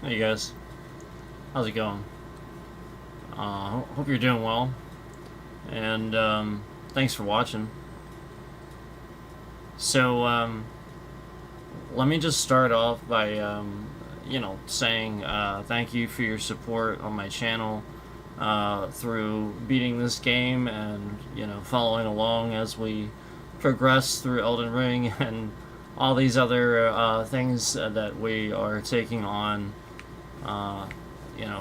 Hey guys, how's it going? Hope you're doing well, and thanks for watching. So, let me just start off by, saying thank you for your support on my channel through beating this game and, following along as we progress through Elden Ring and all these other things that we are taking on uh,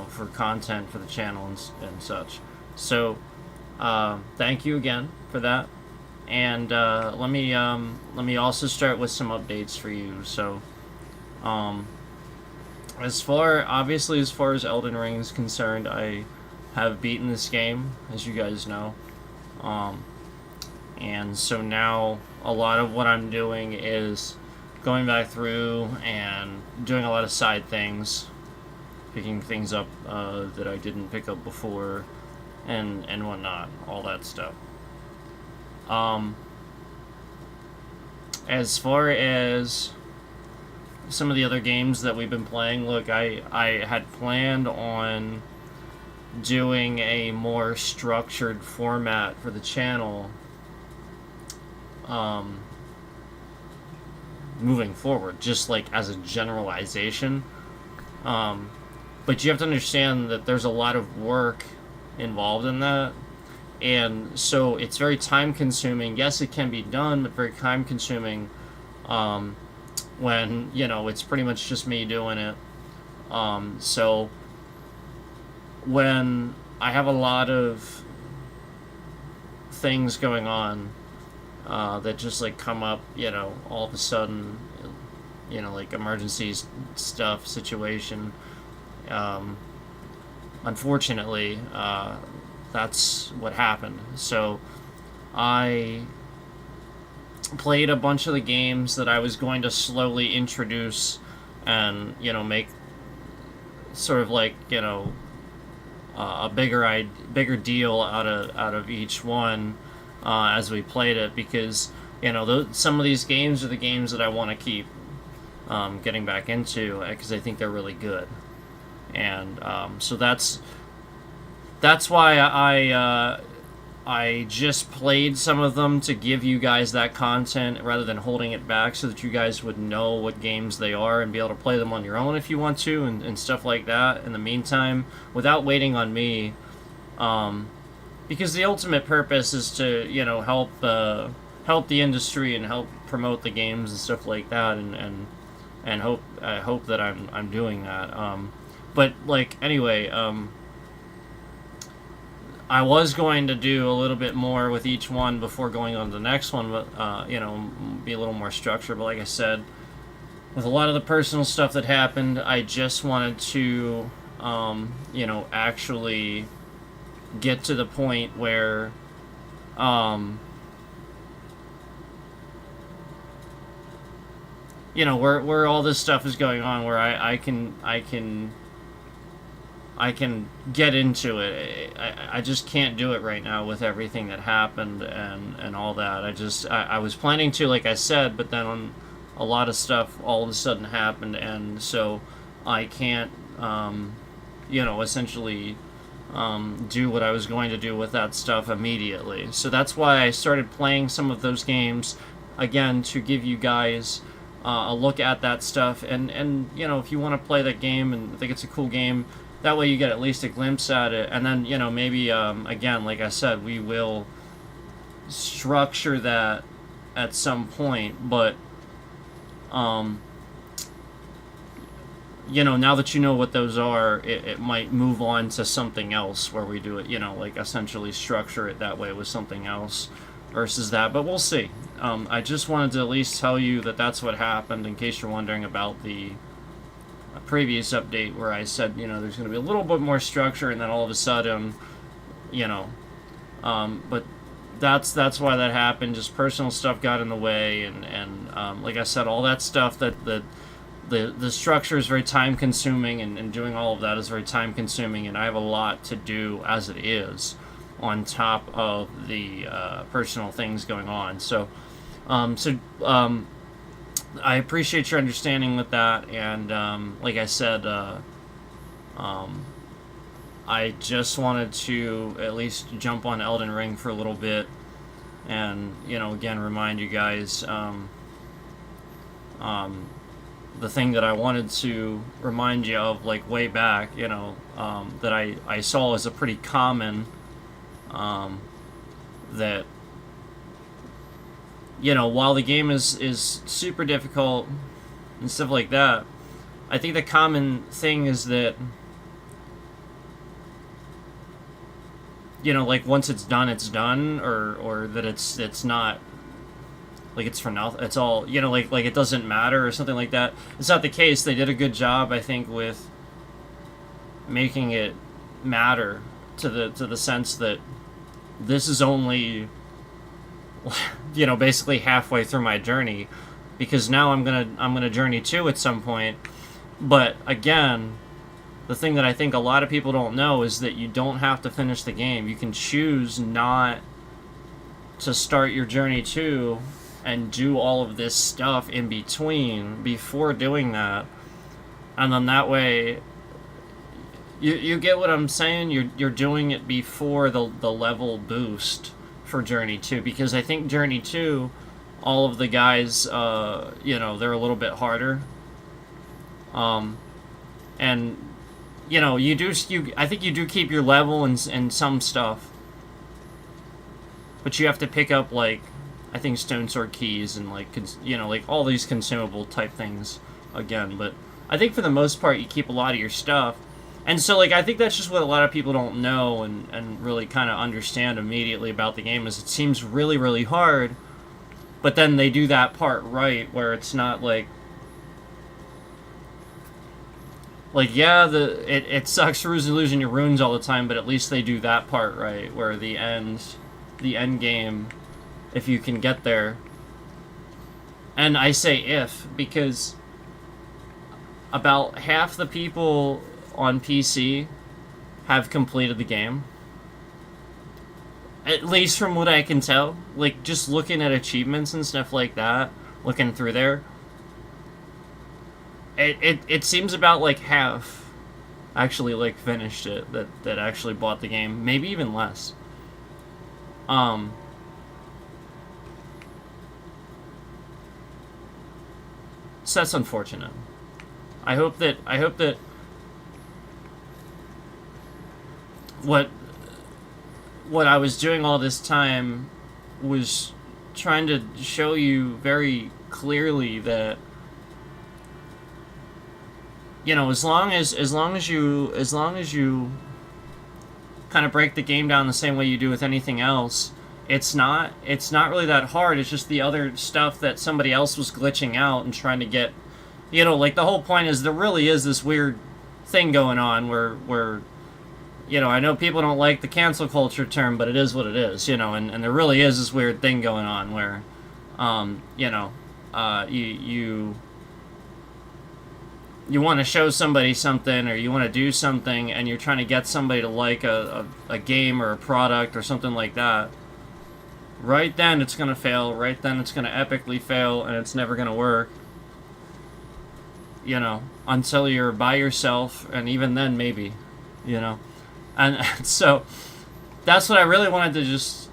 for content for the channel and such. So, thank you again for that. And let me also start with some updates for you. So, um, as far as Elden Ring is concerned, I have beaten this game, as you guys know. Um, and so now a lot of what I'm doing is going back through and doing a lot of side things, picking things up that I didn't pick up before, and whatnot, all that stuff. Um, as far as some of the other games that we've been playing, look, I had planned on doing a more structured format for the channel um, moving forward, just like as a generalization. Um, but you have to understand that there's a lot of work involved in that. And so it's very time consuming. Yes, it can be done, but very time consuming um, when, it's pretty much just me doing it. So when I have a lot of things going on that just like come up, all of a sudden, like emergencies stuff situation. Um, Unfortunately, that's what happened. So I played a bunch of the games that I was going to slowly introduce and, make sort of like, a bigger deal out of each one as we played it, because some of these games are the games that I want to keep getting back into because I think they're really good. And so that's why I just played some of them to give you guys that content rather than holding it back, so that you guys would know what games they are and be able to play them on your own if you want to, and stuff like that in the meantime without waiting on me, because the ultimate purpose is to help the industry and help promote the games and stuff like that, and I hope that I'm doing that. But like anyway, I was going to do a little bit more with each one before going on to the next one, but be a little more structured. But like I said, with a lot of the personal stuff that happened, I just wanted to, actually get to the point where, where all this stuff is going on, where I can get into it. I just can't do it right now with everything that happened and all that. I was planning to, like I said, but then a lot of stuff all of a sudden happened, and so I can't, essentially do what I was going to do with that stuff immediately. So that's why I started playing some of those games again, to give you guys a look at that stuff. And if you want to play that game and think it's a cool game, that way you get at least a glimpse at it. And then, maybe, again, like I said, we will structure that at some point. But, now that you know what those are, it might move on to something else where we do it, like essentially structure it that way with something else versus that. But we'll see. I just wanted to at least tell you that that's what happened, in case you're wondering about the previous update where I said, there's going to be a little bit more structure, and then all of a sudden, but that's why that happened. Just personal stuff got in the way, and like I said, all that stuff, that the structure is very time consuming, and doing all of that is very time consuming, and I have a lot to do as it is on top of the personal things going on. So I appreciate your understanding with that, and like I said, I just wanted to at least jump on Elden Ring for a little bit, and again, remind you guys. The thing that I wanted to remind you of, like, way back, that I saw as a pretty common, that, while the game is super difficult and stuff like that, I think the common thing is that, like, once it's done, or that it's not, like, it's for nothing, it's all, like it doesn't matter or something like that. It's not the case. They did a good job, I think, with making it matter to the sense that this is only, basically halfway through my journey, because now I'm gonna journey 2 at some point. But again, the thing that I think a lot of people don't know is that you don't have to finish the game. You can choose not to start your journey 2 and do all of this stuff in between before doing that, and then that way you get what I'm saying. You're doing it before the level boost for Journey 2, because I think Journey 2, all of the guys, they're a little bit harder, and I think you do keep your level and some stuff, but you have to pick up, like, I think stone sword keys and, like, like all these consumable type things again. But I think for the most part you keep a lot of your stuff. And so, like, I think that's just what a lot of people don't know and really kind of understand immediately about the game, is it seems really, really hard, but then they do that part right, where it's not like, yeah, it sucks losing your runes all the time, but at least they do that part right, where the end game, if you can get there. And I say if, because about half the people on PC have completed the game. At least from what I can tell. Like, just looking at achievements and stuff like that, looking through there, it seems about, like, half actually, like, finished it, that actually bought the game. Maybe even less. So that's unfortunate. I hope that what I was doing all this time was trying to show you very clearly that, as long as you kind of break the game down the same way you do with anything else, it's not really that hard. It's just the other stuff that somebody else was glitching out and trying to get, like, the whole point is there really is this weird thing going on where I know people don't like the cancel culture term, but it is what it is, and there really is this weird thing going on where, you want to show somebody something, or you want to do something, and you're trying to get somebody to like a game or a product or something like that. Right then it's going to fail, right then it's going to epically fail, and it's never going to work, until you're by yourself, and even then maybe, and so that's what I really wanted to just,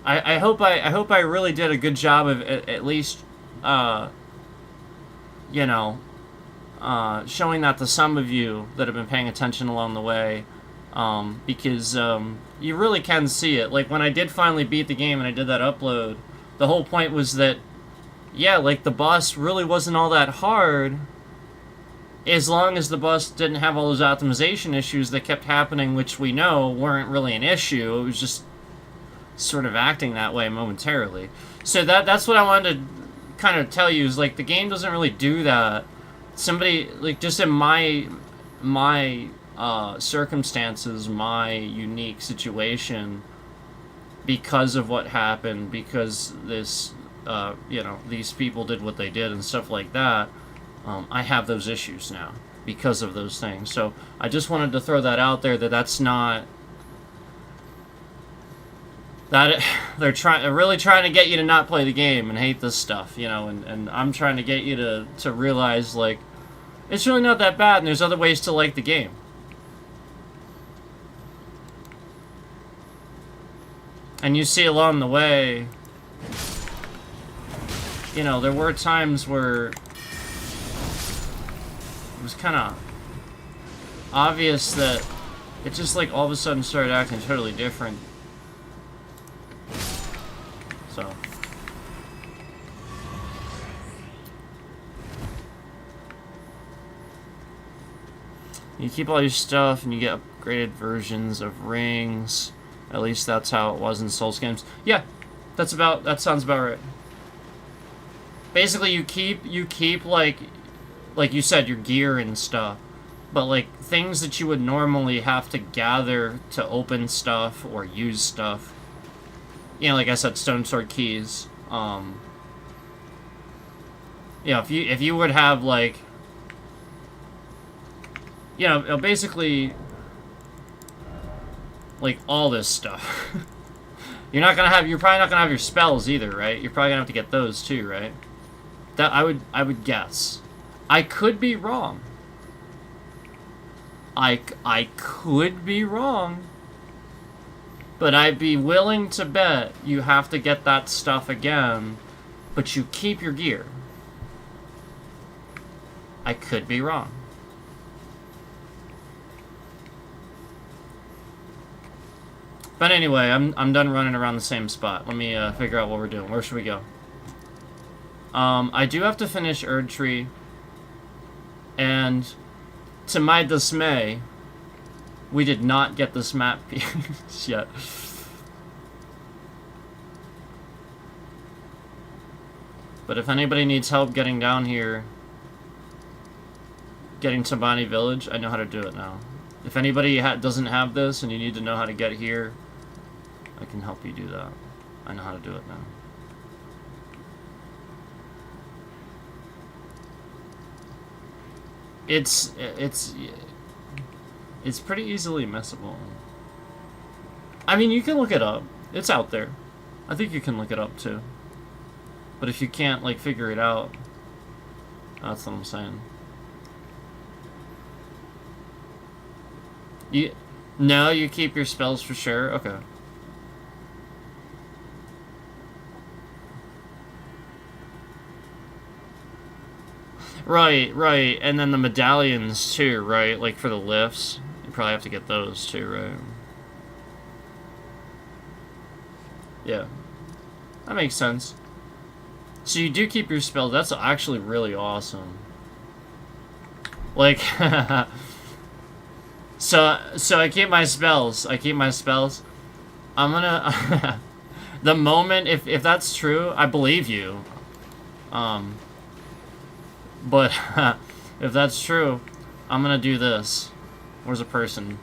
I hope I really did a good job of at least, showing that to some of you that have been paying attention along the way, because you really can see it. Like, when I did finally beat the game and I did that upload, the whole point was that, yeah, like, the boss really wasn't all that hard, as long as the boss didn't have all those optimization issues that kept happening, which we know weren't really an issue. It was just sort of acting that way momentarily. So that's what I wanted to kind of tell you, is, like, the game doesn't really do that. Somebody, like, just in my circumstances, my unique situation, because of what happened, because this, these people did what they did and stuff like that, I have those issues now because of those things. So I just wanted to throw that out there, that's not, that they're really trying to get you to not play the game and hate this stuff, and I'm trying to get you to realize, like, it's really not that bad, and there's other ways to like the game, And you see along the way, you know, there were times where it was kind of obvious that it just like all of a sudden started acting totally different. So. You keep all your stuff and you get upgraded versions of rings. At least that's how it was in Souls games. Yeah, that sounds about right. Basically you keep like you said, your gear and stuff. But like things that you would normally have to gather to open stuff or use stuff. You know, like I said, stone sword keys. You know, if you would have like, you know, basically like all this stuff. You're probably not gonna have your spells either, right? You're probably gonna have to get those too, right? That I would guess. I could be wrong. I could be wrong. But I'd be willing to bet you have to get that stuff again, but you keep your gear. I could be wrong. But anyway, I'm done running around the same spot. Let me figure out what we're doing. Where should we go? I do have to finish Erdtree, and to my dismay, we did not get this map piece yet. But if anybody needs help getting down here, getting to Bani Village, I know how to do it now. If anybody doesn't have this and you need to know how to get here, I can help you do that. I know how to do it now. It's pretty easily messable. I mean, you can look it up. It's out there. I think you can look it up too. But if you can't, like, figure it out, that's what I'm saying. No, you keep your spells for sure? Okay. Right. And then the medallions too, right? Like for the lifts. You probably have to get those too, right? Yeah. That makes sense. So you do keep your spells. That's actually really awesome. Like, so I keep my spells. I'm gonna, the moment, if that's true, I believe you. But if that's true, I'm gonna do this. Where's a person?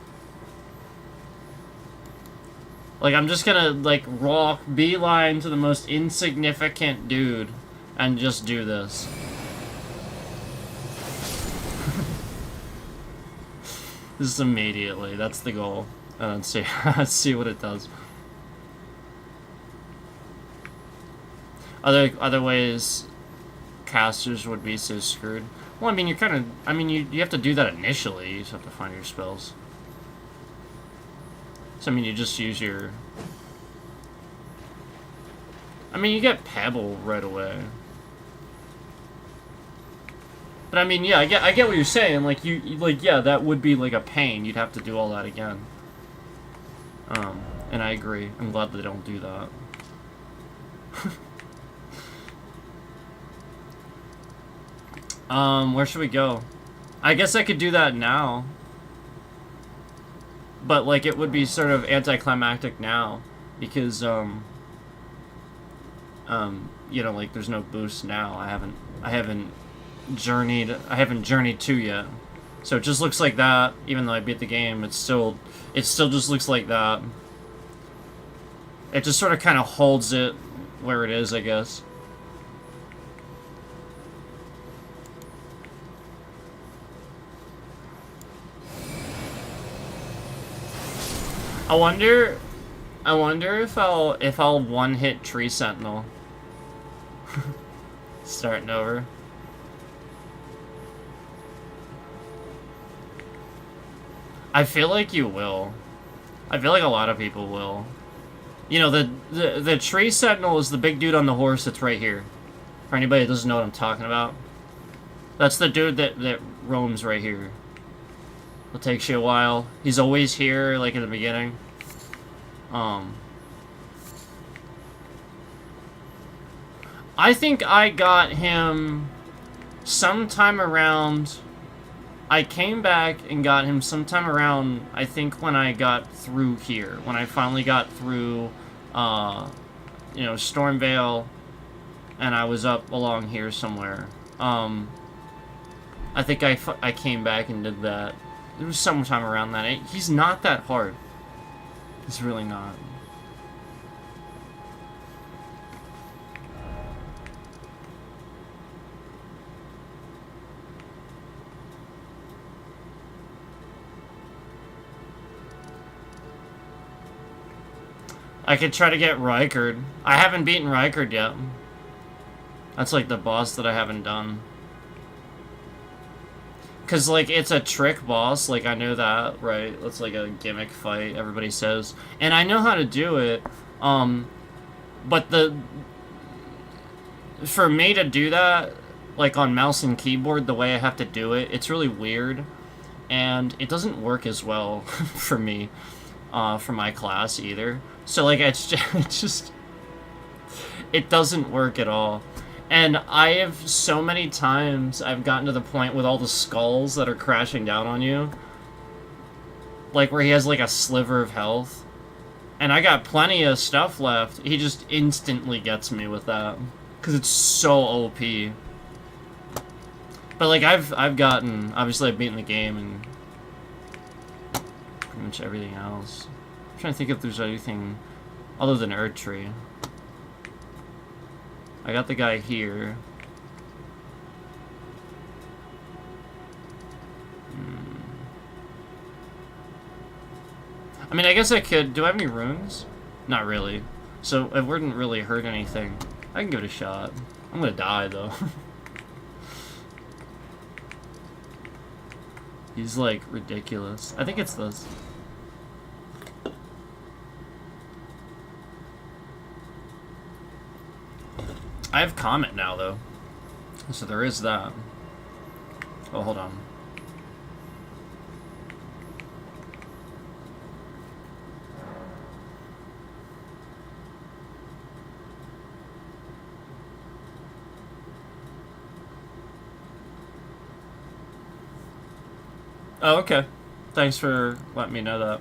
Like, I'm just gonna, like, walk beeline to the most insignificant dude and just do this. This is immediately. That's the goal. Let's see. Let's see what it does. Other ways casters would be so screwed. Well, I mean, you have to do that initially. You just have to find your spells. So, I mean, you just use your... I mean, you get Pebble right away. But, I mean, yeah, I get what you're saying. Like, yeah, that would be, like, a pain. You'd have to do all that again. And I agree. I'm glad they don't do that. Where should we go? I guess I could do that now. But, like, it would be sort of anticlimactic now. Because, you know, like, there's no boost now. I haven't journeyed to yet. So it just looks like that. Even though I beat the game, it still just looks like that. It just sort of kind of holds it where it is, I guess. I wonder if I'll one-hit Tree Sentinel. Starting over. I feel like you will. I feel like a lot of people will. You know, the tree sentinel is the big dude on the horse that's right here. For anybody that doesn't know what I'm talking about. That's the dude that roams right here. It takes you a while. He's always here, like, in the beginning. I think I got him sometime around... I came back and got him sometime around, I think, when I got through here. When I finally got through, you know, Stormvale, and I was up along here somewhere. I think I came back and did that. It was sometime around that. He's not that hard. He's really not. I could try to get Rykard. I haven't beaten Rykard yet. That's like the boss that I haven't done. Cause like it's a trick boss, like I know that, right? It's like a gimmick fight, everybody says. And I know how to do it. But for me to do that, like on mouse and keyboard, the way I have to do it, it's really weird. And it doesn't work as well for me, for my class either. So like it's just it doesn't work at all. And I have so many times I've gotten to the point with all the skulls that are crashing down on you. Like where he has like a sliver of health. And I got plenty of stuff left. He just instantly gets me with that. Because it's so OP. But like I've gotten, obviously I've beaten the game and pretty much everything else. I'm trying to think if there's anything other than Erdtree. I got the guy here. I mean, I guess I could. Do I have any runes? Not really. So it wouldn't really hurt anything. I can give it a shot. I'm gonna die, though. He's, like, ridiculous. I think it's this. I have Comet now, though. So there is that. Oh, hold on. Oh, okay. Thanks for letting me know that.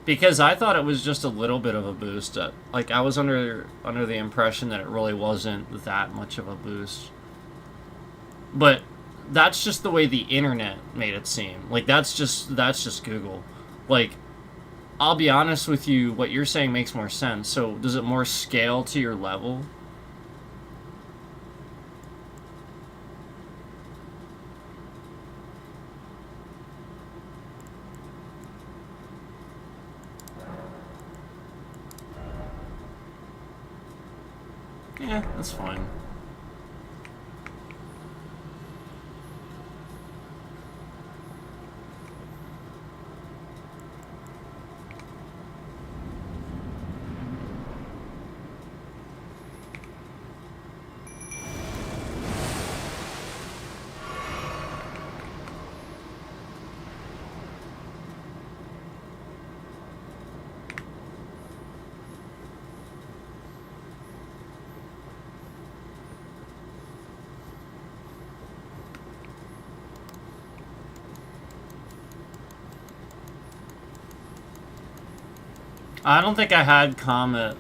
Because I thought it was just a little bit of a boost. Like, I was under the impression that it really wasn't that much of a boost. But that's just the way the internet made it seem. Like, that's just Google. Like, I'll be honest with you, what you're saying makes more sense. So, does it more scale to your level? Yeah, that's fine. I don't think I had Comet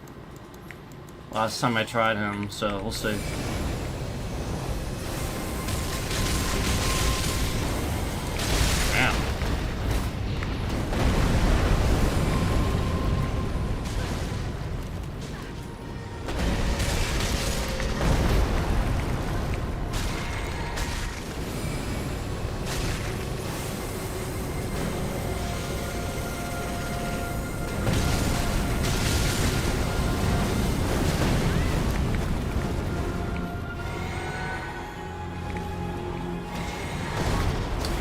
last time I tried him, so we'll see. Damn.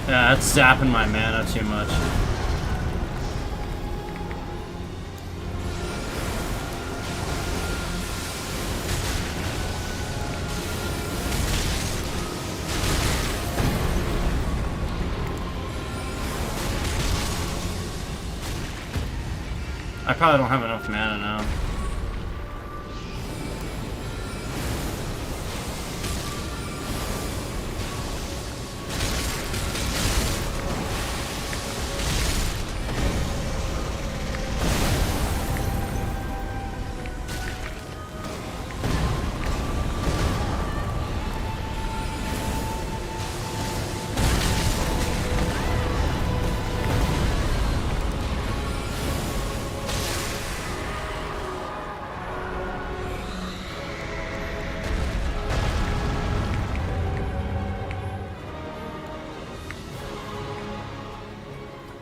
Yeah, that's zapping my mana too much. I probably don't have enough mana now.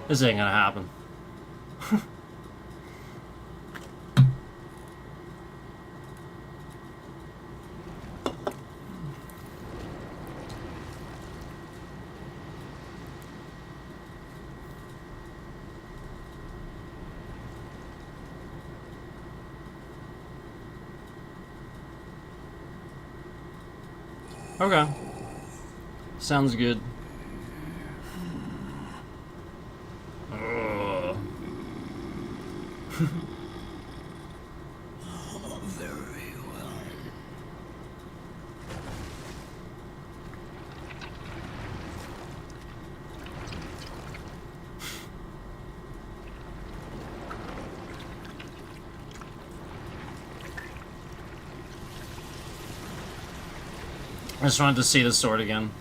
This ain't gonna happen. Okay. Sounds good. Very well. I just wanted to see the sword again.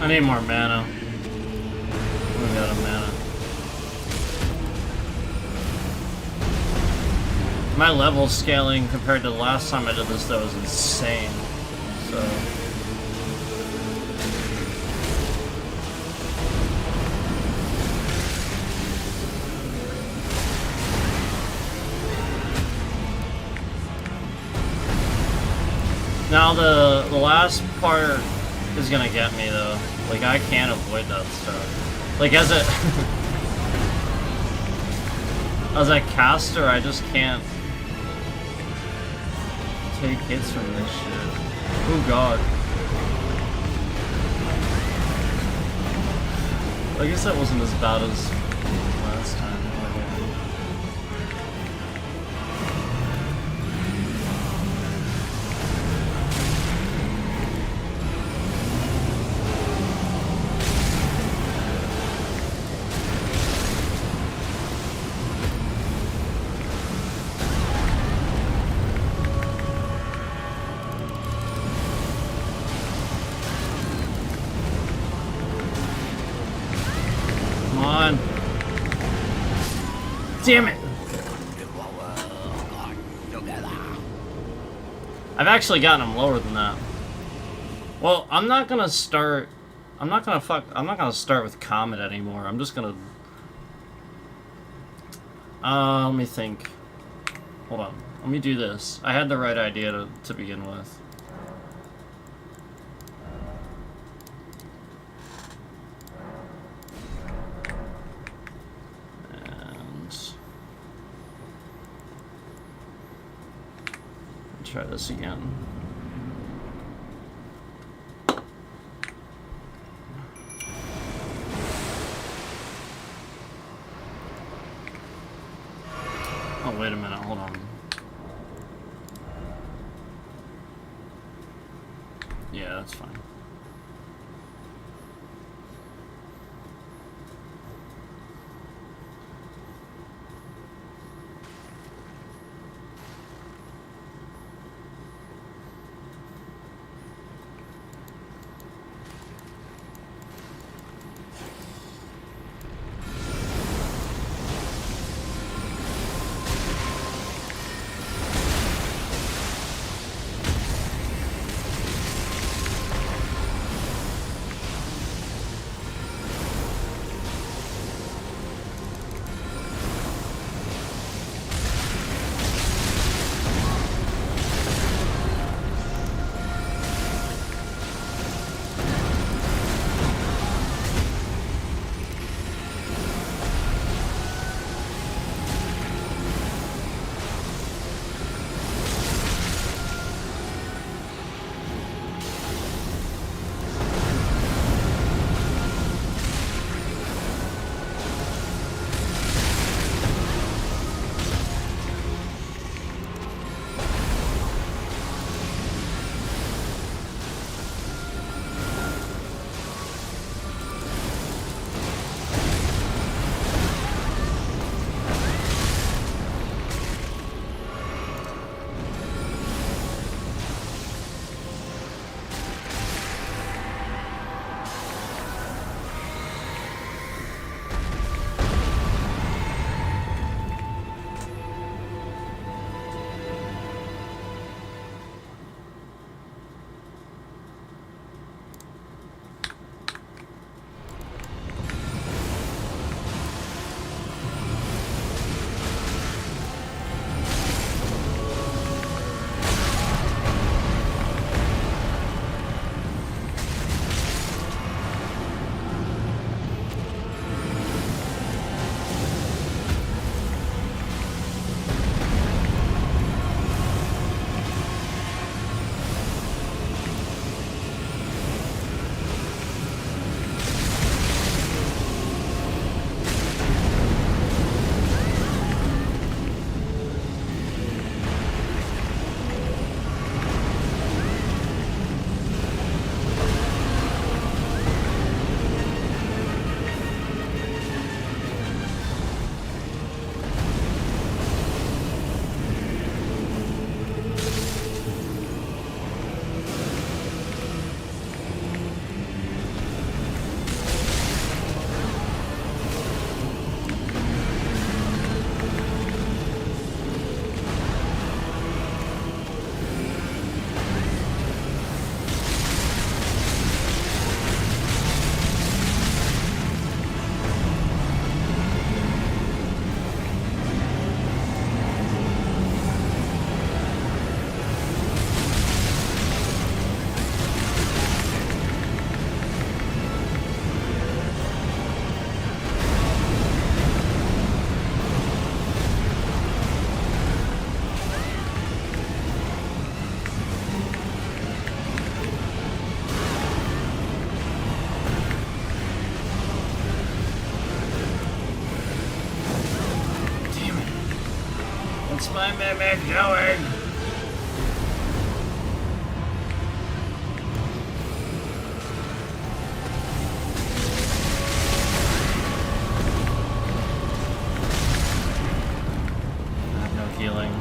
I need more mana. I'm out of mana. My level scaling compared to the last time I did this though is insane. So now the last part is gonna get me though. Like I can't avoid that stuff. Like as a caster, I just can't take hits from this shit. Oh god. I guess that wasn't as bad as last time. Damn it! I've actually gotten him lower than that. Well, I'm not gonna start with Comet anymore. I'm just gonna let me think. Hold on. Let me do this. I had the right idea to begin with. Try this again. Oh, wait a minute, hold on. Yeah, that's fine. What's my mimic doing? I have no healing.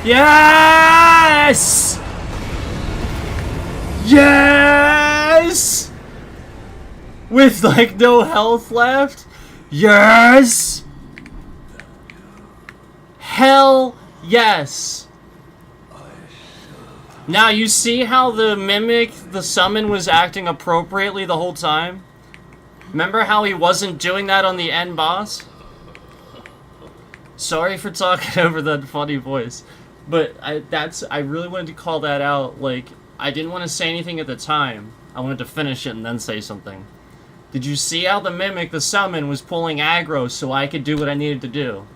Yes! Yes! With like no health left? Yes! Hell yes! Now you see how the mimic, the summon, was acting appropriately the whole time? Remember how he wasn't doing that on the end boss? Sorry for talking over that funny voice, but I really wanted to call that out. Like, I didn't want to say anything at the time. I wanted to finish it and then say something. Did you see how the mimic, the summon, was pulling aggro so I could do what I needed to do?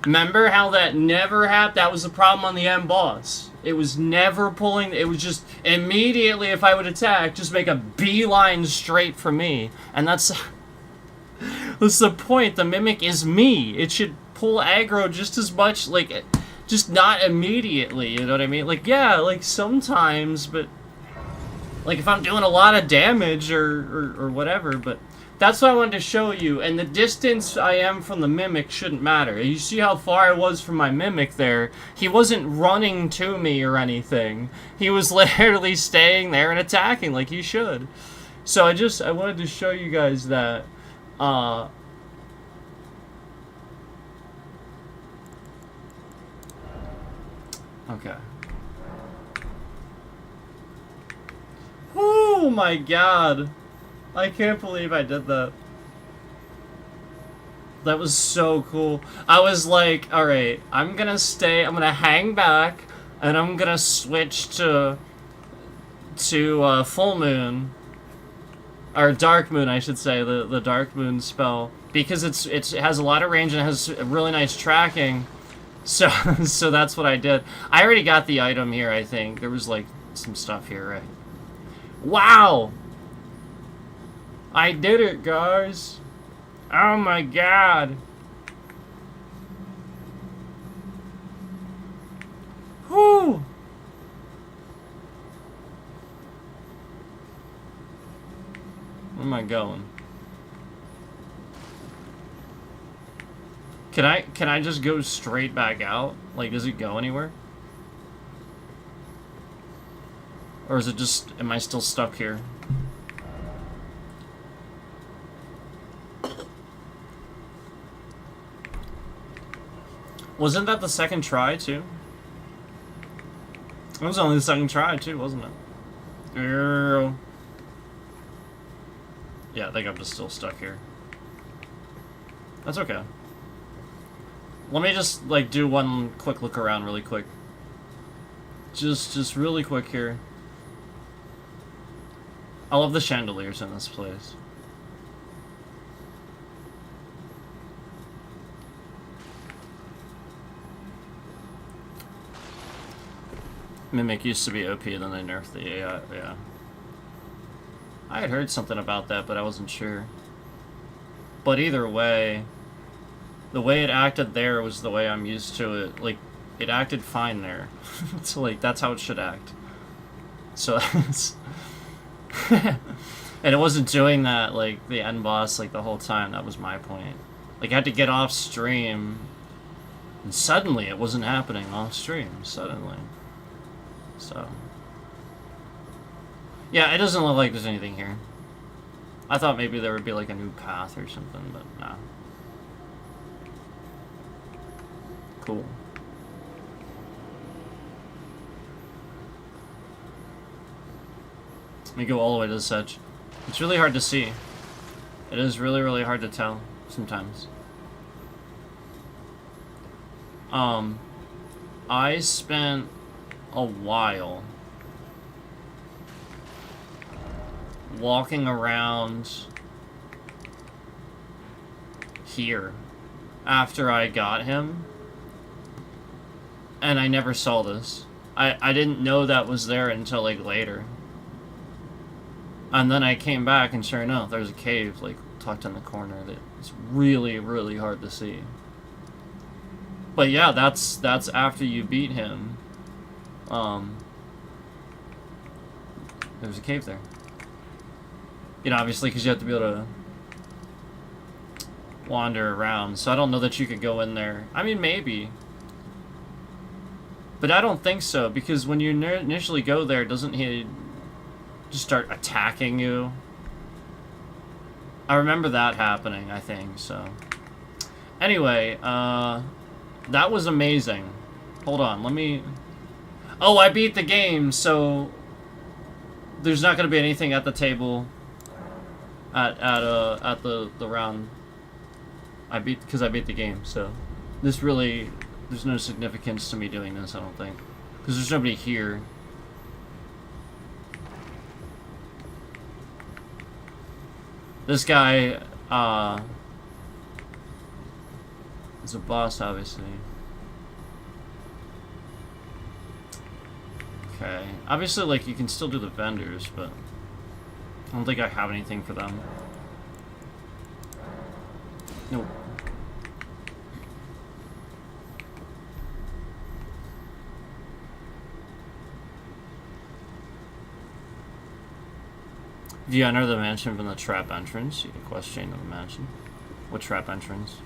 Remember how that never happened? That was the problem on the end boss. It was never pulling, it was just immediately, if I would attack, just make a beeline straight for me. And that's the point. The mimic is me. It should pull aggro just as much, like, just not immediately, you know what I mean? Like, yeah, like, sometimes, but, like, if I'm doing a lot of damage or whatever, but that's what I wanted to show you, and the distance I am from the mimic shouldn't matter. You see how far I was from my mimic there? He wasn't running to me or anything. He was literally staying there and attacking like he should. So I wanted to show you guys that. Okay. Oh my god. I can't believe I did that. That was so cool. I was like, alright, I'm gonna hang back, and I'm gonna switch to full moon. Or dark moon, I should say, the dark moon spell. Because it has a lot of range and it has really nice tracking. So, so that's what I did. I already got the item here, I think. There was, like, some stuff here, right? Wow! I did it, guys. Oh my god. Whew. Where am I going? Can I just go straight back out? Like, does it go anywhere? Or is it just, am I still stuck here? Wasn't that the second try, too? It was only the second try, too, wasn't it? Yeah, I think I'm just still stuck here. That's okay. Let me just, like, do one quick look around really quick. Just really quick here. I love the chandeliers in this place. Mimic used to be OP, then they nerfed the AI, yeah. I had heard something about that, but I wasn't sure. But either way, the way it acted there was the way I'm used to it. Like, it acted fine there. So, like, that's how it should act. So, it's... And it wasn't doing that, like, the end boss, like, the whole time. That was my point. Like, I had to get off stream, and suddenly it wasn't happening off stream. Suddenly. So. Yeah, it doesn't look like there's anything here. I thought maybe there would be, like, a new path or something, but no. Cool. Let me go all the way to the edge. It's really hard to see. It is really, really hard to tell sometimes. I spent a while walking around here after I got him, and I never saw this. I didn't know that was there until, like, later. And then I came back, and sure enough, there's a cave, like, tucked in the corner that it's really, really hard to see. But yeah, that's after you beat him. There's a cave there. You know, obviously, because you have to be able to wander around. So I don't know that you could go in there. I mean, maybe. But I don't think so, because when you initially go there, doesn't he just start attacking you? I remember that happening, I think, so. Anyway, that was amazing. Hold on, let me... Oh, I beat the game, so... There's not gonna be anything at the table at the round. Because I beat the game, so... This really... There's no significance to me doing this, I don't think. Because there's nobody here. This guy, is a boss, obviously. Okay. Obviously, like, you can still do the vendors, but... I don't think I have anything for them. Nope. If you enter the mansion from the trap entrance, you can question the mansion. What trap entrance?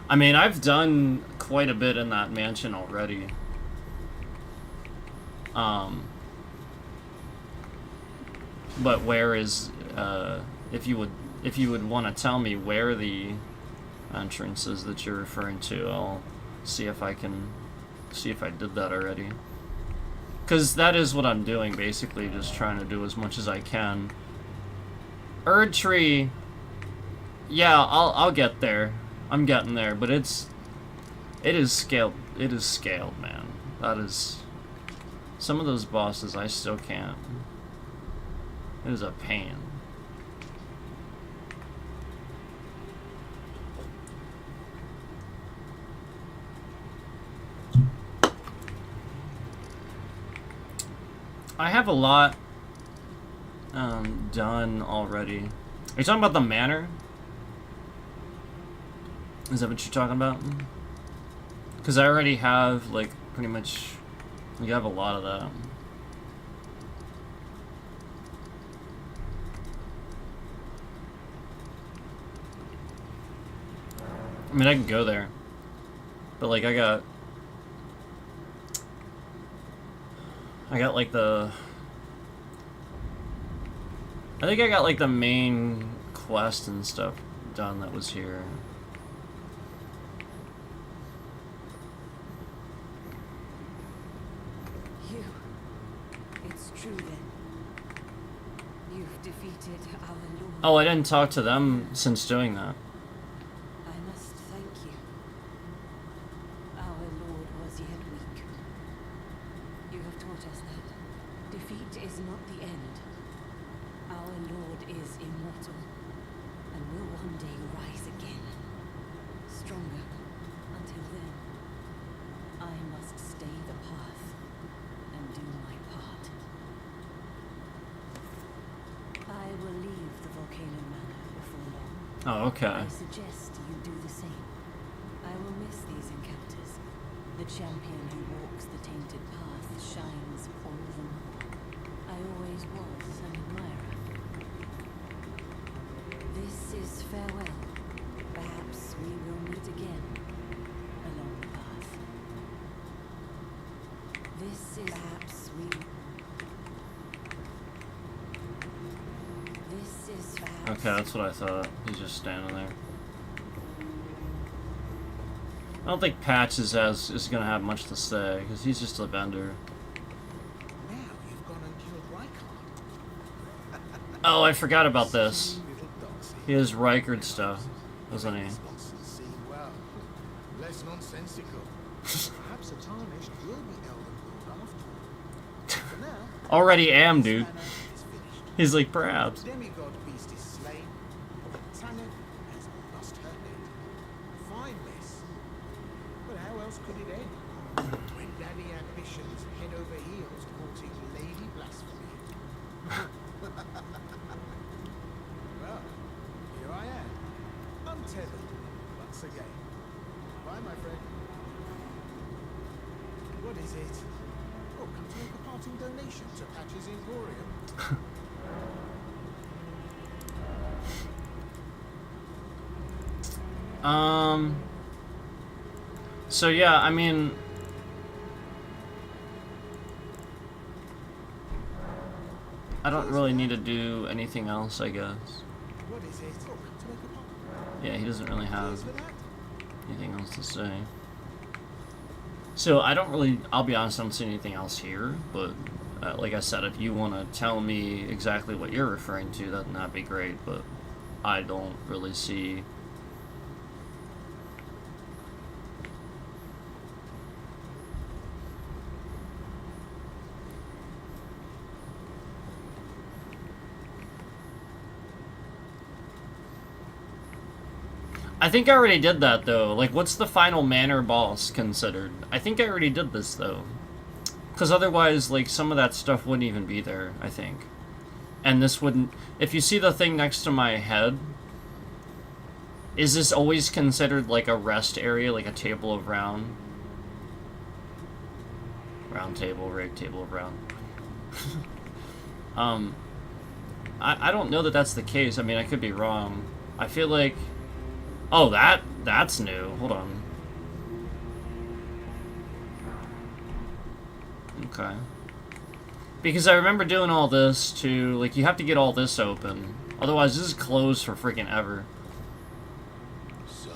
I mean, I've done quite a bit in that mansion already. But where is, if you would want to tell me where the entrance is that you're referring to, I'll see if I did that already. Because that is what I'm doing, basically, just trying to do as much as I can. Erdtree! Yeah, I'll get there. I'm getting there, but it is scaled, man. That is... Some of those bosses I still can't. It is a pain. I have a lot done already. Are you talking about the manor? Is that what you're talking about? Because I already have, like, pretty much... You have a lot of that. I mean, I can go there. But, like, I got, like, the... I think I got, like, the main quest and stuff done that was here. It's true, then. You've defeated our Lord. Oh, I didn't talk to them since doing that. I must thank you. Our Lord was yet weak. You have taught us that defeat is not the end. Our Lord is immortal, and will one day rise again, stronger. Until then, I must stay the path and do my part. I will leave the volcano manor before long. Oh, okay. I suggest you do the same. I will miss these encounters. The champion who walks the tainted path shines all the more. I always was an admirer. This is farewell. Perhaps we will meet again along the path. This is perhaps we... This is perhaps... Okay, that's what I thought. He's just standing there. I don't think Patch is gonna have much to say, because he's just a vendor. Now you've gone and killed Rykard. Oh, I forgot about this. Little Doxy. He has Rykard stuff, doesn't he? This wants to see well. Less nonsensical. Perhaps a tarnished will be Elden Lord after all. For now, Already am, dude. Tanner is finished. He's like, perhaps. Demigod beast is slain. Tanner has lost her head. Fine mess. But how else could it end? When daddy ambitions head over heels courting Lady Blasphemy. Well, here I am. Untethered once again. Bye, my friend. What is it? Oh, come to make a parting donation to Patch's Emporium. So yeah, I mean, don't really need to do anything else, I guess. What is it? Look, to make a pot. Yeah, he doesn't really have Cheers for that. anything else to say. So I don't really, I'll be honest, I don't see anything else here, but like I said, if you want to tell me exactly what you're referring to, that'd be great, but I don't really see... I think I already did that, though. Like, what's the final manor boss considered? I think I already did this, though. Because otherwise, like, some of that stuff wouldn't even be there, I think. And this wouldn't... If you see the thing next to my head, is this always considered, like, a rest area? Like a table of round? Round table, rig, table of round. I don't know that that's the case. I mean, I could be wrong. I feel like... Oh, that's new. Hold on. Okay. Because I remember doing all this to, like, you have to get all this open. Otherwise, this is closed for freaking ever. So,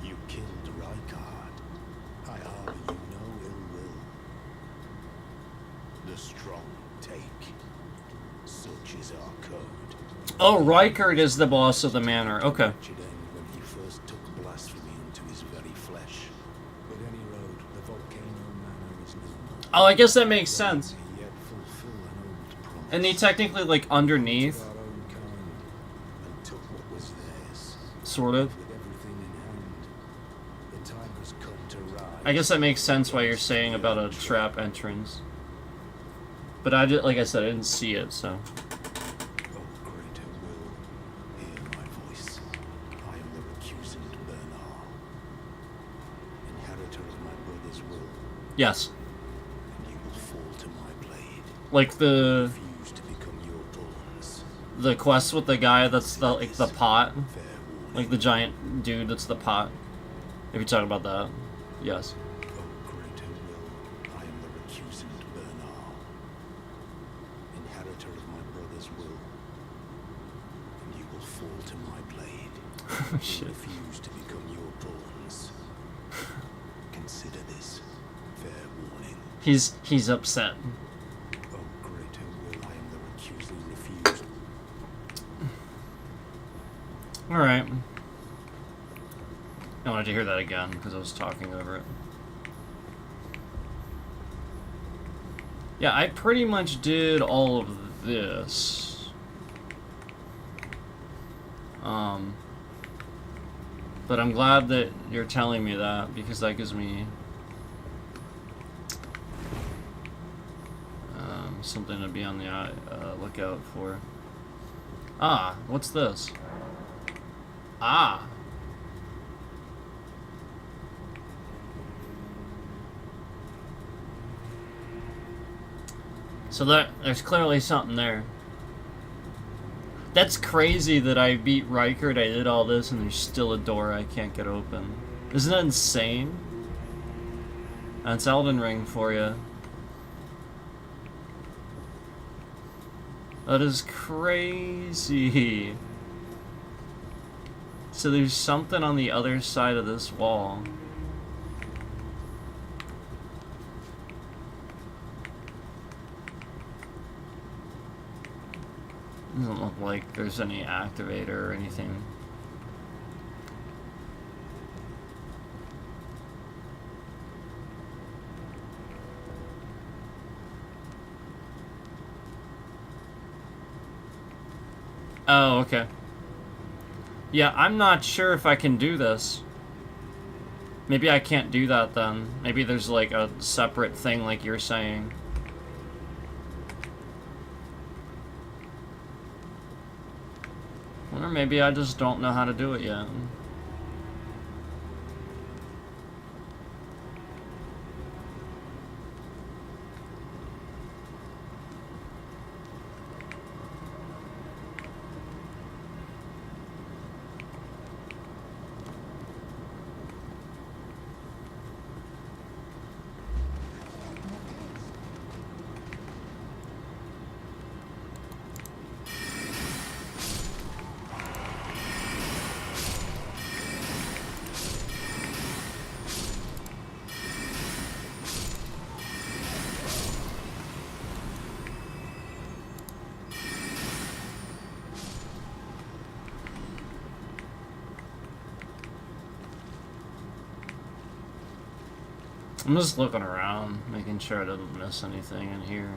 you killed Rykard. I harbor you no ill will. The strong take. Such is our code. Oh, Rykard is the boss of the manor. Okay. Wretched end when he first took blasphemy into his very flesh. But any road, the volcano manor is no more. Oh, I guess that makes sense. Yet fulfill an old promise. And he technically, like, underneath, To our own kind, and took what was theirs. sort of. With everything in hand, the time has come to rise. I guess that makes sense why you're saying about a trap entrance. But I did, like I said, I didn't see it, so... Oh, greater will, hear my voice. I am the recusant Bernard, inheritor of my brother's will, Yes. and you will fall to my blade. Like the Refuse to become your pawns. quest with the guy that's the, like, the pot. Fair warning. Like the giant dude that's the pot. If you're talking about that. Yes. Oh, greater will, I am the recusant Bernard, inheritor of my brother's will, and you will fall to my blade. Shit. Refuse to become your pawns. Consider this fair warning. He's upset. Oh, greater will, I am the recusing refused. Alright. I wanted to hear that again because I was talking over it. Yeah, I pretty much did all of this. But I'm glad that you're telling me that because that gives me something to be on the lookout for. Ah, what's this? Ah. So there's clearly something there. That's crazy that I beat Rykard, I did all this, and there's still a door I can't get open. Isn't that insane? That's Elden Ring for you. That is crazy. So there's something on the other side of this wall. Doesn't look like there's any activator or anything. Oh, okay. Yeah, I'm not sure if I can do this. Maybe I can't do that then. Maybe there's like a separate thing like you're saying. Or maybe I just don't know how to do it yet. I'm just looking around, making sure I didn't miss anything in here.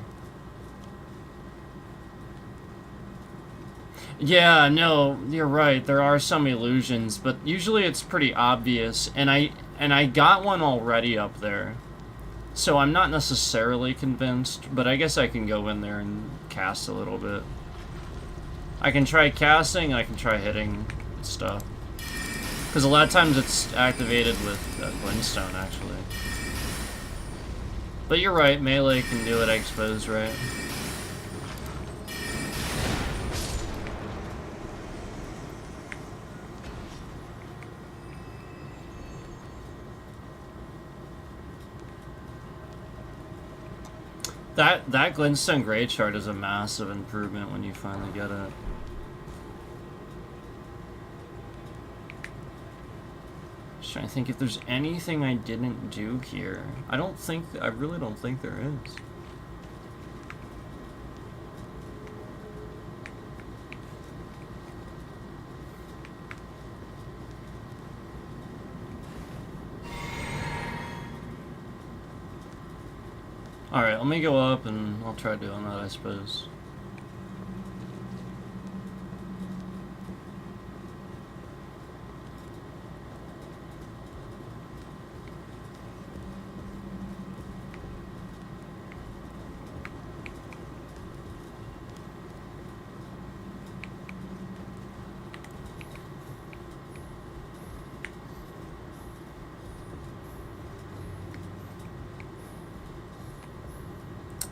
Yeah, no, you're right. There are some illusions, but usually it's pretty obvious. And I got one already up there. So I'm not necessarily convinced, but I guess I can go in there and cast a little bit. I can try casting, I can try hitting stuff. Because a lot of times it's activated with Glintstone, actually. But you're right, melee can do it, I suppose, right? That Glintstone Grey chart is a massive improvement when you finally get it. Just trying to think if there's anything I didn't do here. I really don't think there is. Alright, let me go up and I'll try doing that, I suppose.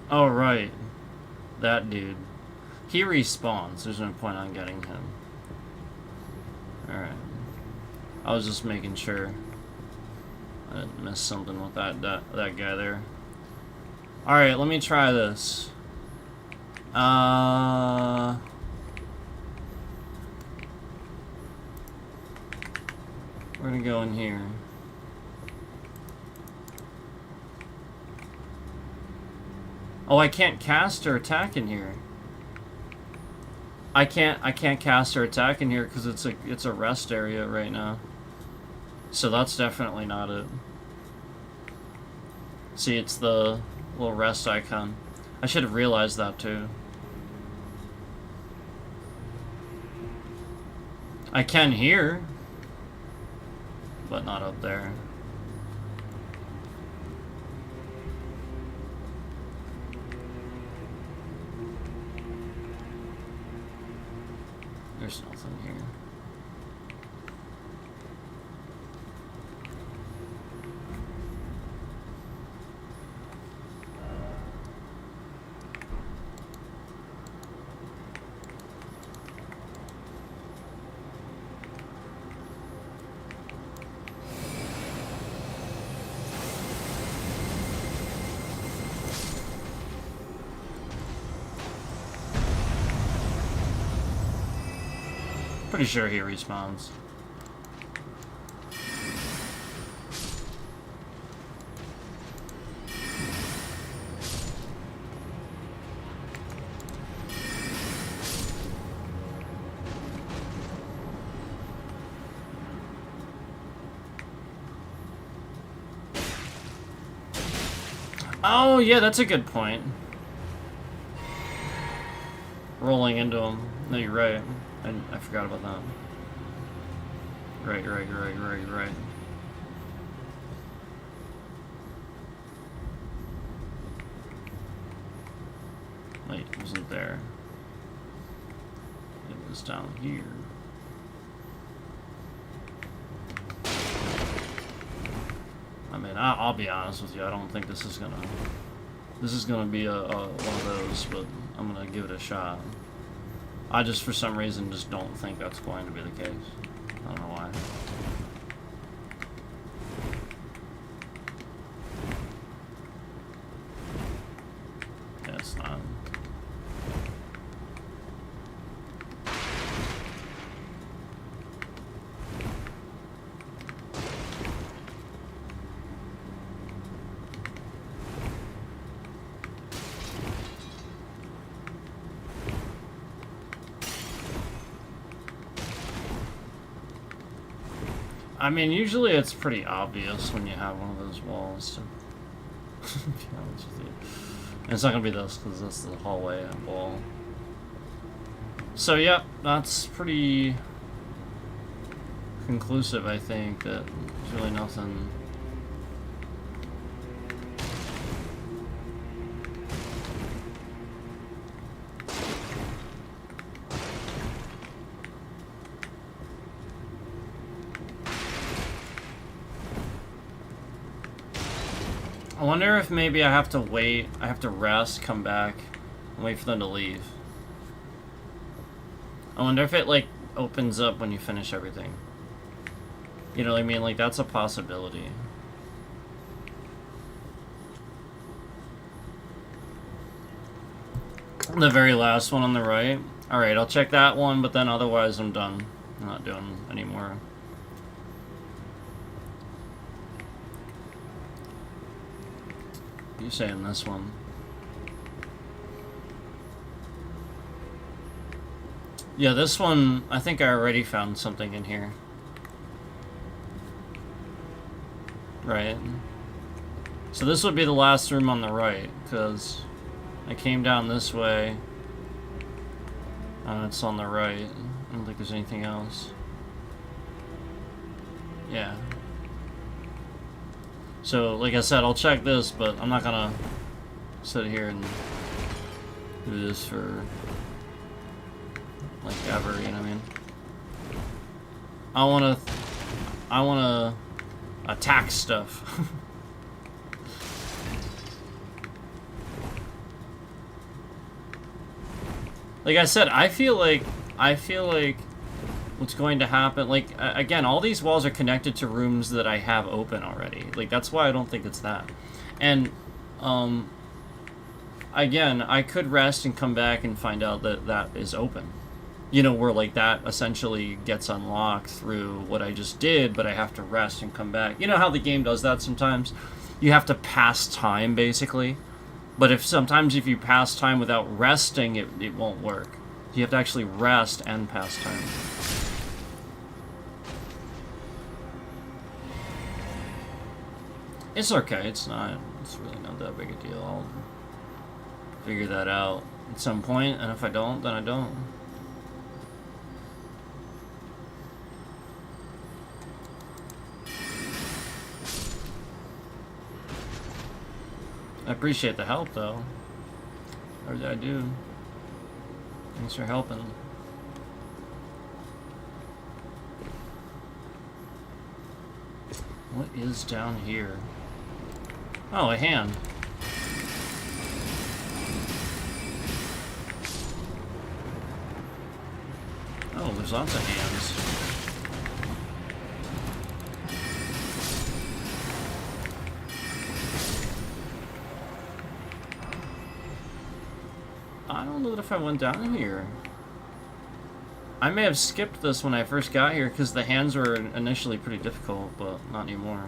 Oh, right. That dude. He respawns. There's no point on getting him. Alright. I was just making sure I didn't miss something with that guy there. Alright, let me try this. We're gonna go in here. Oh, I can't cast or attack in here. I can't cast or attack in here because it's a rest area right now. So that's definitely not it. See, it's the little rest icon. I should have realized that too. I can here, but not up there. There's nothing here. Pretty sure he respawns. Oh, yeah, that's a good point. Rolling into him. No, you're right. I forgot about that. Right. Wait, it wasn't there. It was down here. I mean, I'll be honest with you. I don't think this is gonna be a one of those, but I'm gonna give it a shot. I just, for some reason, just don't think that's going to be the case. I don't know why. Yeah, it's not. I mean, usually it's pretty obvious when you have one of those walls to To be honest with you. And it's not gonna be this, because that's the hallway wall. So, yep, that's pretty conclusive, I think, that there's really nothing. I wonder if maybe I have to wait, I have to rest, come back, and wait for them to leave. I wonder if it, like, opens up when you finish everything. You know what I mean? Like, that's a possibility. The very last one on the right. Alright, I'll check that one, but then otherwise I'm done. I'm not doing anymore. You saying this one? Yeah, this one, I think I already found something in here. Right. So this would be the last room on the right, because I came down this way. And it's on the right. I don't think there's anything else. Yeah. So, like I said, I'll check this, but I'm not gonna sit here and do this for, like, ever, you know what I mean? I wanna attack stuff. Like I said, I feel like what's going to happen, like, again, all these walls are connected to rooms that I have open already. Like, that's why I don't think it's that. And, again, I could rest and come back and find out that that is open. You know, where, like, that essentially gets unlocked through what I just did, but I have to rest and come back. You know how the game does that sometimes? You have to pass time, basically. But sometimes if you pass time without resting, it won't work. You have to actually rest and pass time. It's okay, it's really not that big a deal. I'll figure that out at some point, and if I don't, then I don't. I appreciate the help, though. Or I do. Thanks for helping. What is down here? Oh, a hand. Oh, there's lots of hands. I don't know if I went down here. I may have skipped this when I first got here because the hands were initially pretty difficult, but not anymore.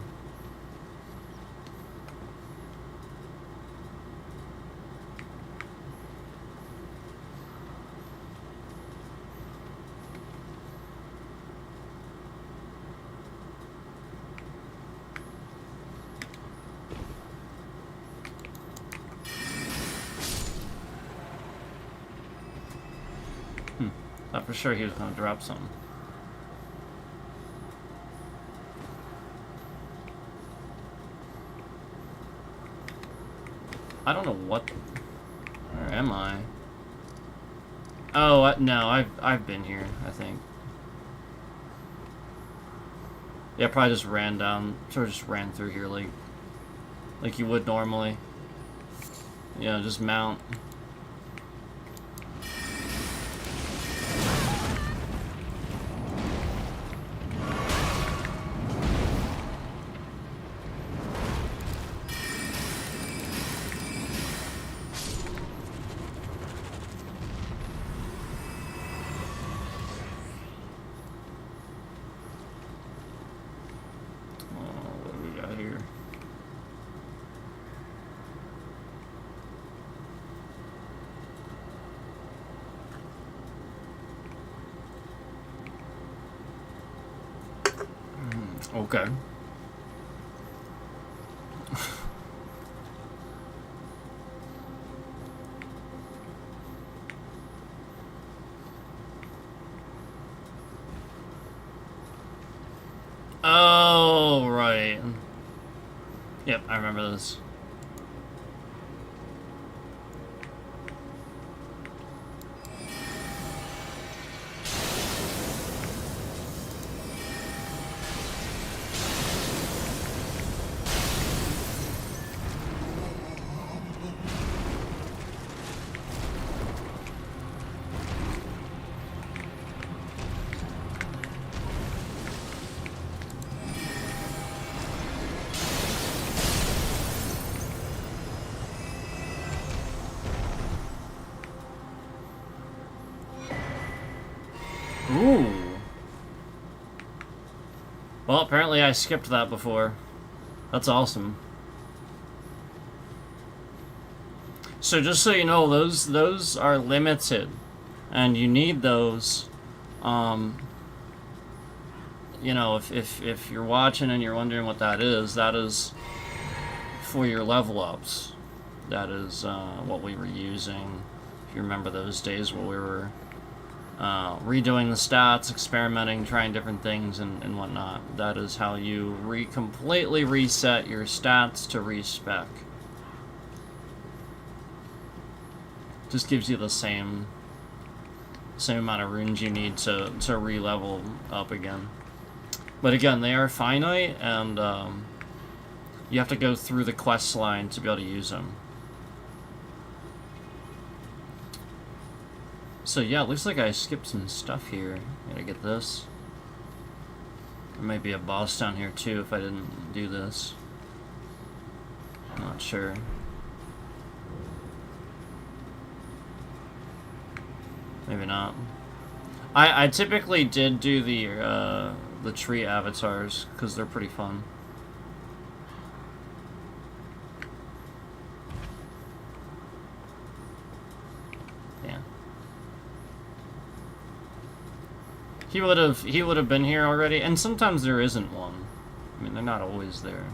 Thought for sure he was going to drop something. I don't know what... Where am I? Oh, no, I've been here, I think. Yeah, probably just ran down, sort of just ran through here like you would normally. Yeah, just mount. Okay. Oh, right. Yep, I remember this. Ooh. Well, apparently I skipped that before. That's awesome. So just so you know, those are limited, and you need those. You know, if you're watching and you're wondering what that is for your level ups. That is what we were using. If you remember those days where we were redoing the stats, experimenting, trying different things and whatnot. That is how you completely reset your stats to respec. Just gives you the same amount of runes you need to re-level up again. But again, they are finite, and you have to go through the quest line to be able to use them. So yeah, it looks like I skipped some stuff here. Gotta get this. There might be a boss down here too if I didn't do this. I'm not sure. Maybe not. I typically did do the tree avatars because they're pretty fun. Yeah. He would have been here already, and sometimes there isn't one. I mean, they're not always there.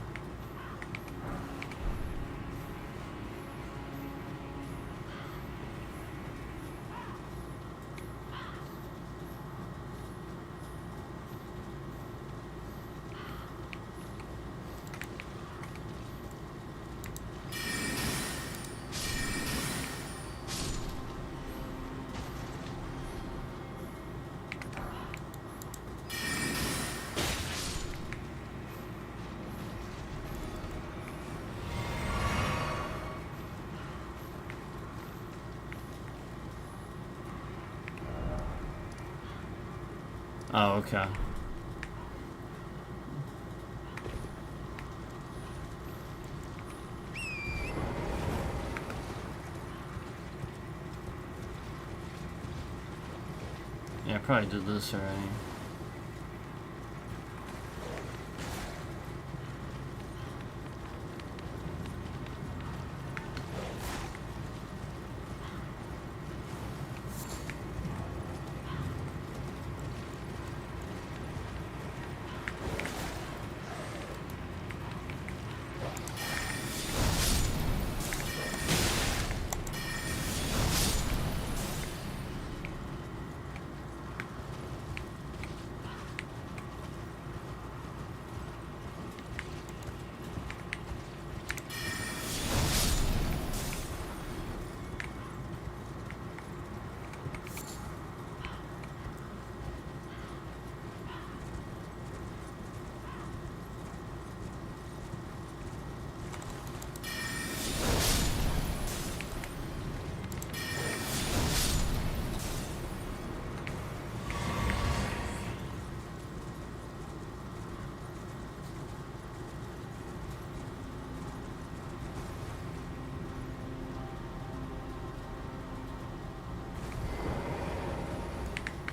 Oh, okay. Yeah, I probably did this already.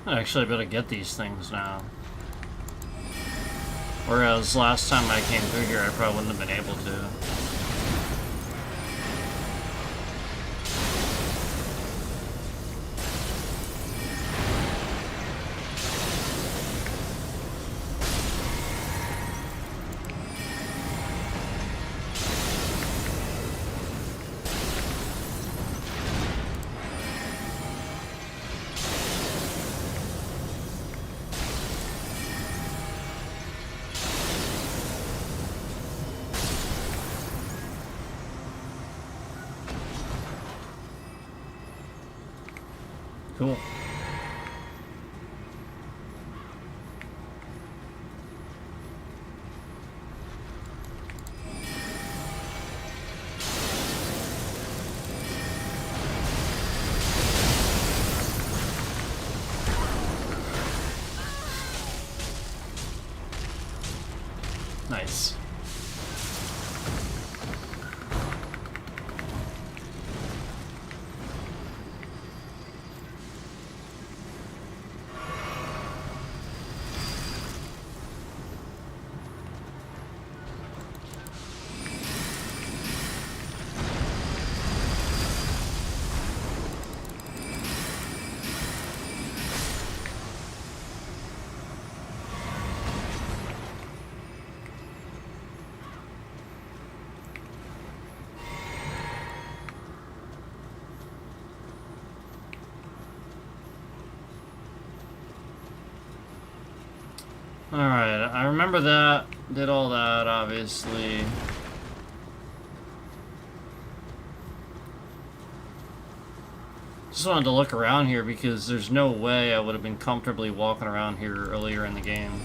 I actually better get these things now. Whereas last time I came through here, I probably wouldn't have been able to. Cool. Nice. Alright, I remember that. Did all that, obviously. Just wanted to look around here because there's no way I would have been comfortably walking around here earlier in the game.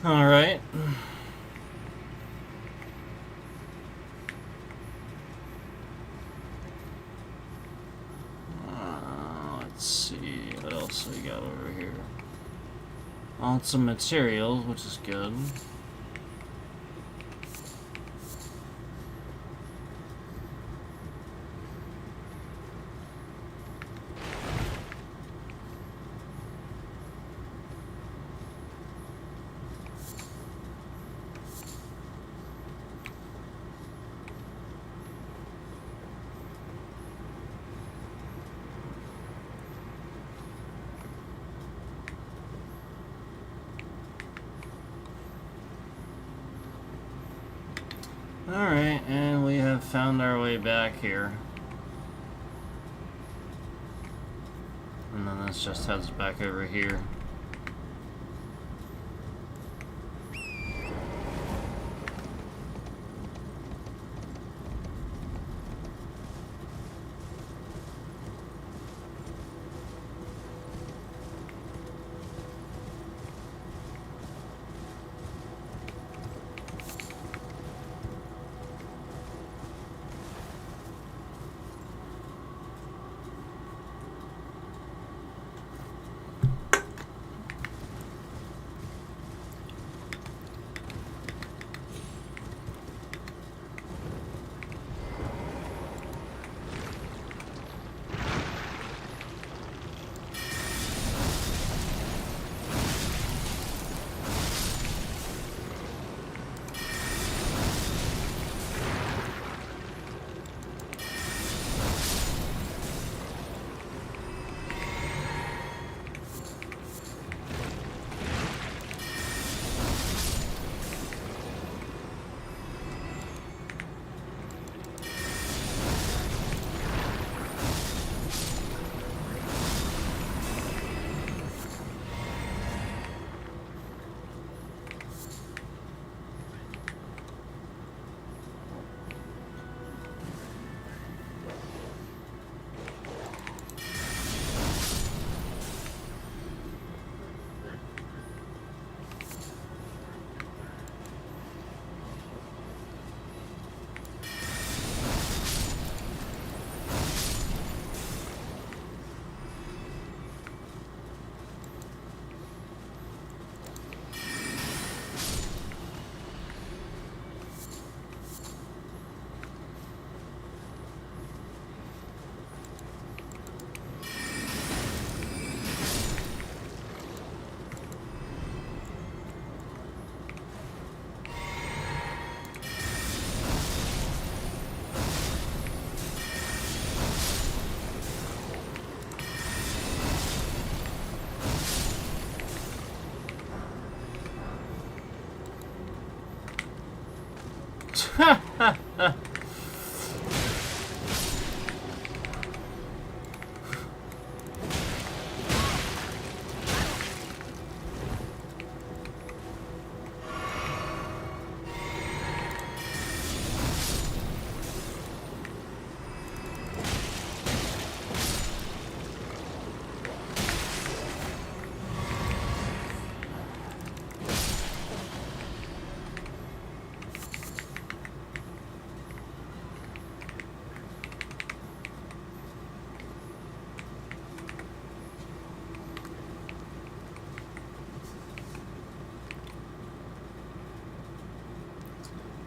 Alright. Let's see, what else we got over here? On some materials, which is good. Alright, and we have found our way back here. And then this just heads back over here.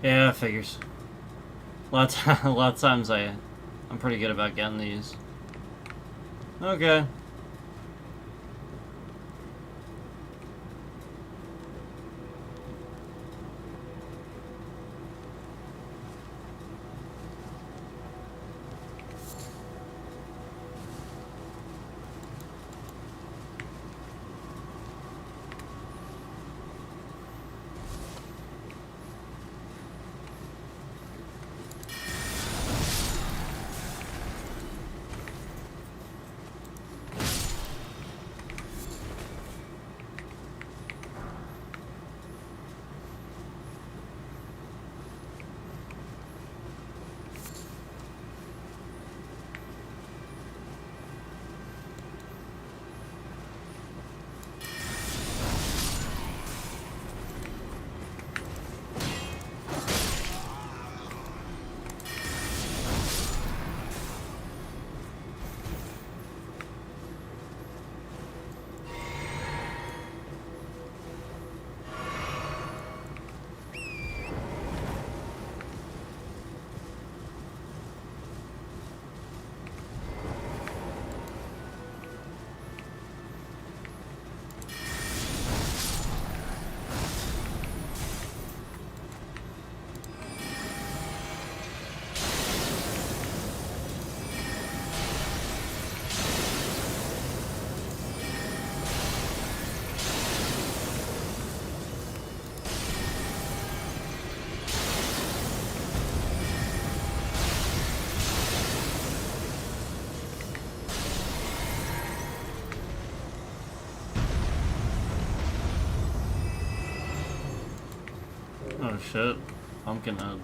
Yeah, figures. A lot of times I'm pretty good about getting these. Okay. Oh shit. Pumpkinhead.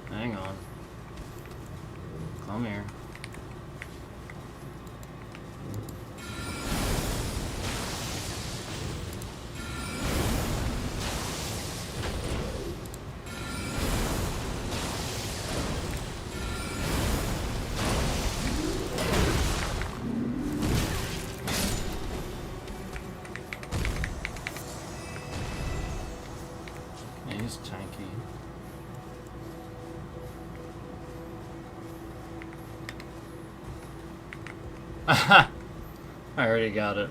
Hang on. Come here. Yeah, he's tanky. I already got it.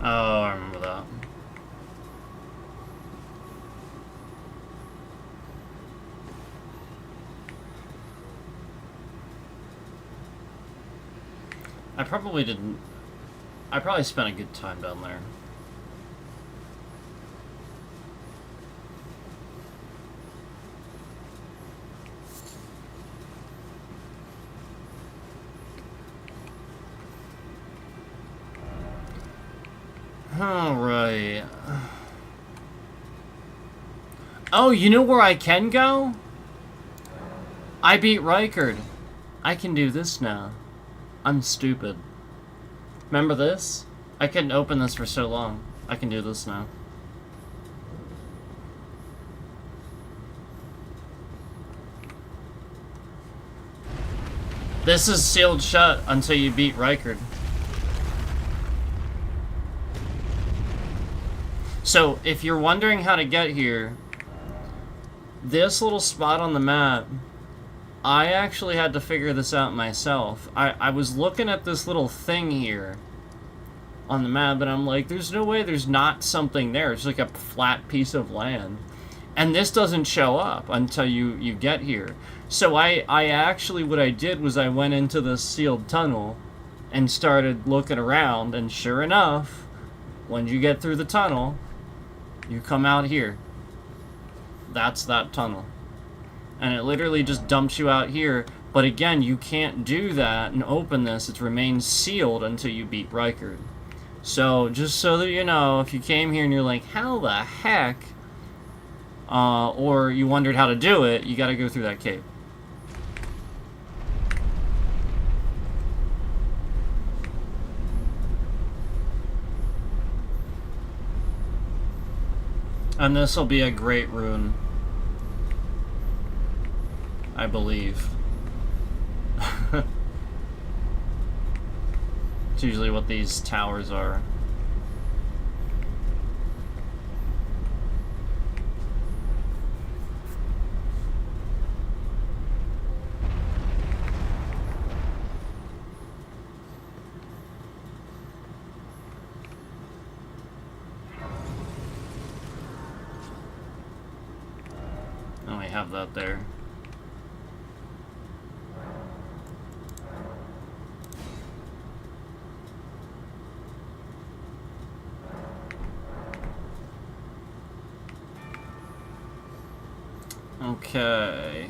Oh, I remember that. I probably didn't. I probably spent a good time down there. Alright. Oh, you know where I can go? I beat Rykard. I can do this now. I'm stupid. Remember this? I couldn't open this for so long. I can do this now. This is sealed shut until you beat Rykard. So, if you're wondering how to get here, this little spot on the map, I actually had to figure this out myself. I was looking at this little thing here on the map, and I'm like, there's no way there's not something there. It's like a flat piece of land. And this doesn't show up until you get here. So I actually, what I did was I went into this sealed tunnel and started looking around, and sure enough, when you get through the tunnel, you come out here. That's that tunnel. And it literally just dumps you out here. But again, you can't do that and open this. It remains sealed until you beat Rykard. So, just so that you know, if you came here and you're like, how the heck? Or you wondered how to do it, you gotta go through that cave. And this will be a great rune, I believe. It's usually what these towers are. Oh, we have that there. Okay.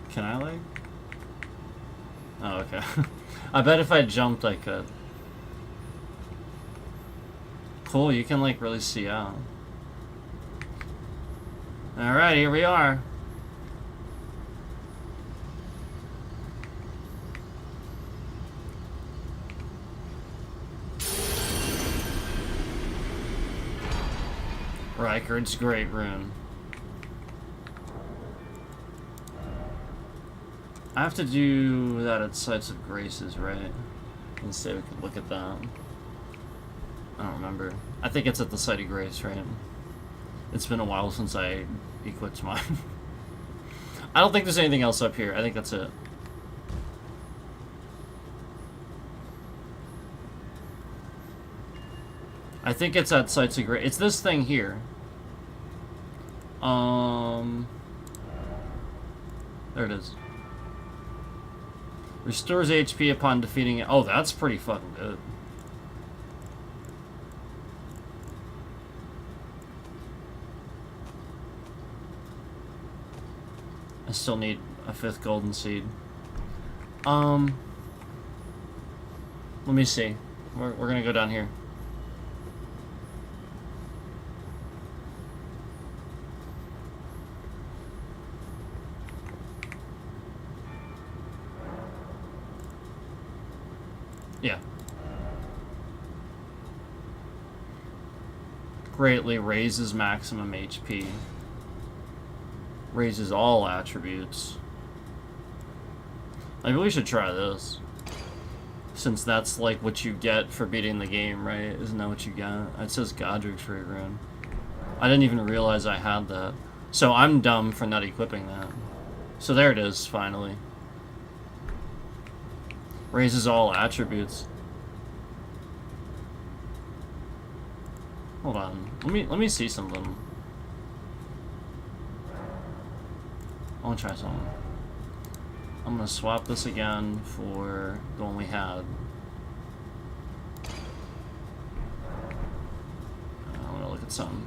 Can I, like? Oh, okay. I bet if I jumped, I could. Cool, you can, like, really see out. Alright, here we are. Rykard's Great Rune. I have to do that at Sites of Graces, right? Let's see if we can look at that. I don't remember. I think it's at the Site of Grace, right? It's been a while since I equipped mine. I don't think there's anything else up here. I think that's it. I think it's at Sites of Grace. It's this thing here. There it is. Restores HP upon defeating it. Oh, that's pretty fucking good. I still need a 5th golden seed. Let me see. We're gonna go down here. Yeah. Greatly raises maximum HP. Raises all attributes. Maybe we should try this. Since that's like what you get for beating the game, right? Isn't that what you get? It says Godric's Great Rune. I didn't even realize I had that. So I'm dumb for not equipping that. So there it is, finally. Raises all attributes. Hold on. Let me see something. I want to try something. I'm gonna swap this again for the one we had. I want to look at something.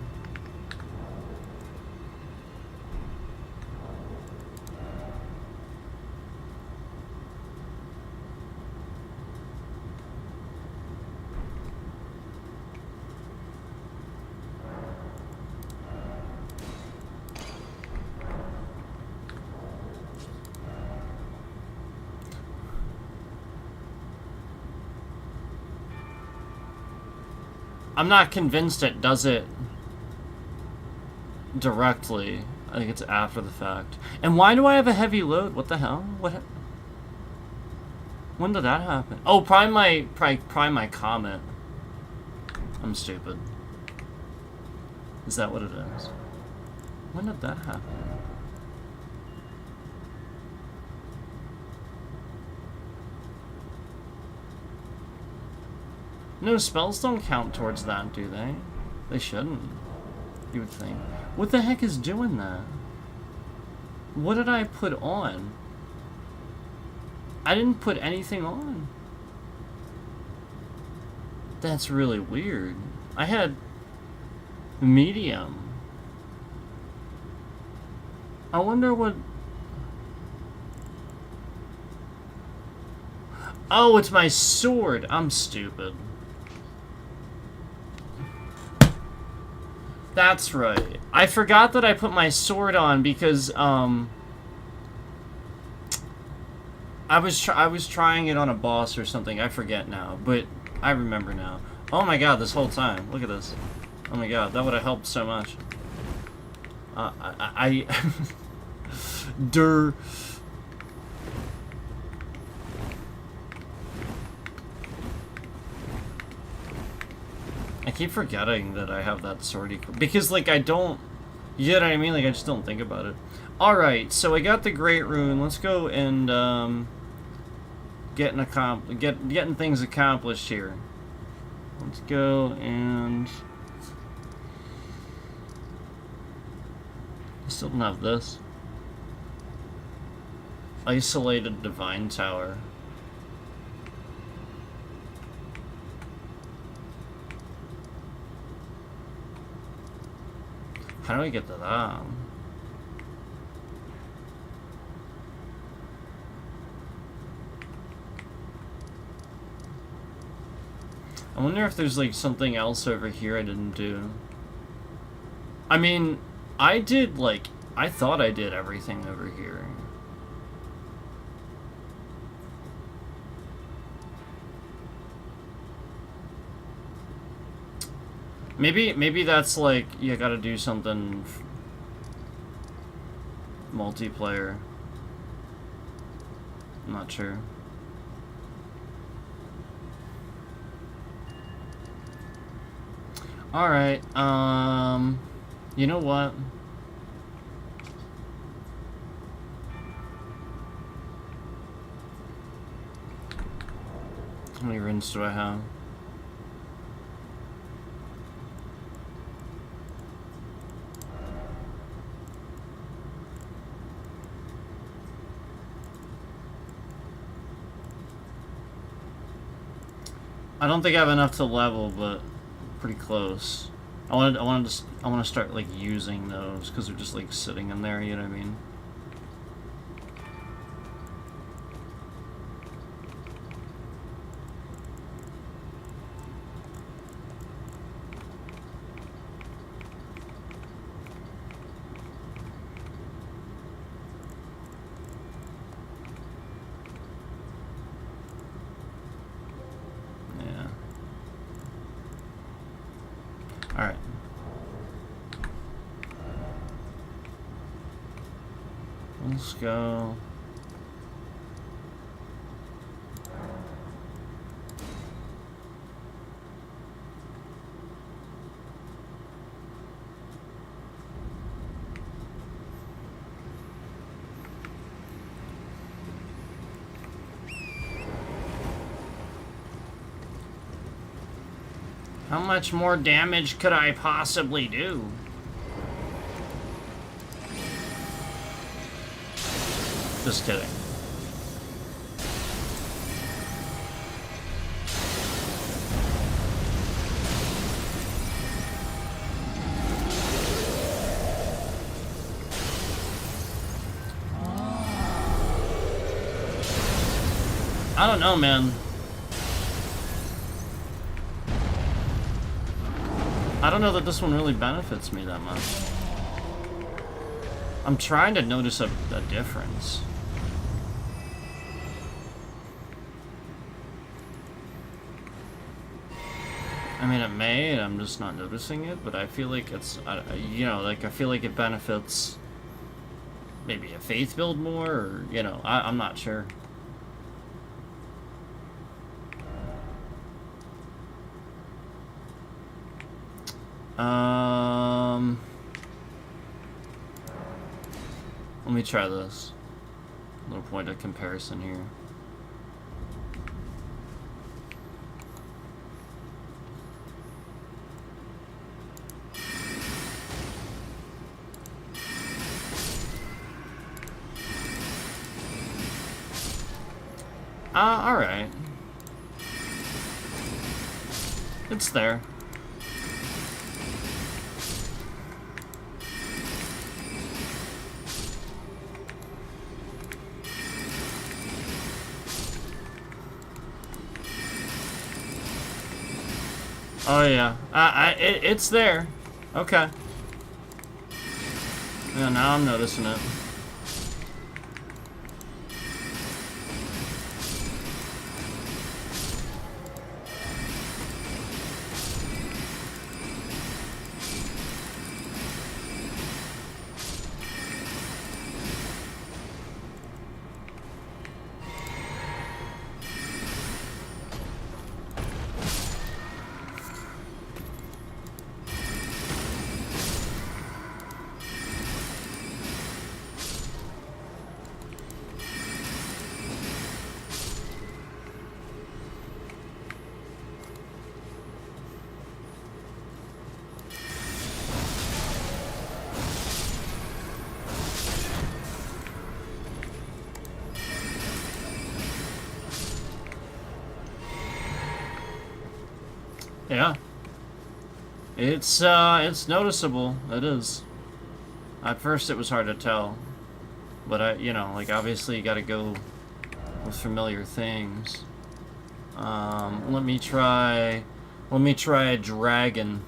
I'm not convinced it does it directly. I think it's after the fact. And why do I have a heavy load? What the hell? When did that happen? Oh, probably my comet. I'm stupid. Is that what it is? When did that happen? No, spells don't count towards that, do they? They shouldn't. You would think. What the heck is doing that? What did I put on? I didn't put anything on. That's really weird. I had medium. I wonder what... Oh, it's my sword. I'm stupid. That's right. I forgot that I put my sword on because, I was trying it on a boss or something. I forget now, but I remember now. Oh my god, this whole time. Look at this. Oh my god, that would have helped so much. Durr. I keep forgetting that I have that sword because, like, I don't... You know what I mean? Like, I just don't think about it. Alright, so I got the Great Rune. Let's go and, getting things accomplished here. Let's go and... I still don't have this. Isolated Divine Tower. How do I get to that? I wonder if there's like something else over here I didn't do. I mean, I did like, I thought I did everything over here. Maybe that's like, you gotta do something multiplayer. I'm not sure. Alright, you know what? How many runes do I have? I don't think I have enough to level, but pretty close. I want to start like using those because they're just like sitting in there. You know what I mean? Alright. Let's go. How much more damage could I possibly do? Just kidding. I don't know, man. I don't know that this one really benefits me that much. I'm trying to notice a difference. I mean, it may, and I'm just not noticing it, but I feel like it's, you know, like, I feel like it benefits maybe a faith build more, or, you know, I'm not sure. Let me try this. Little point of comparison here. Alright. It's there. Oh yeah, it's there. Okay. Yeah, now I'm noticing it. Yeah. It's noticeable. It is. At first it was hard to tell. But you know, like, obviously you gotta go with familiar things. Let me try a dragon.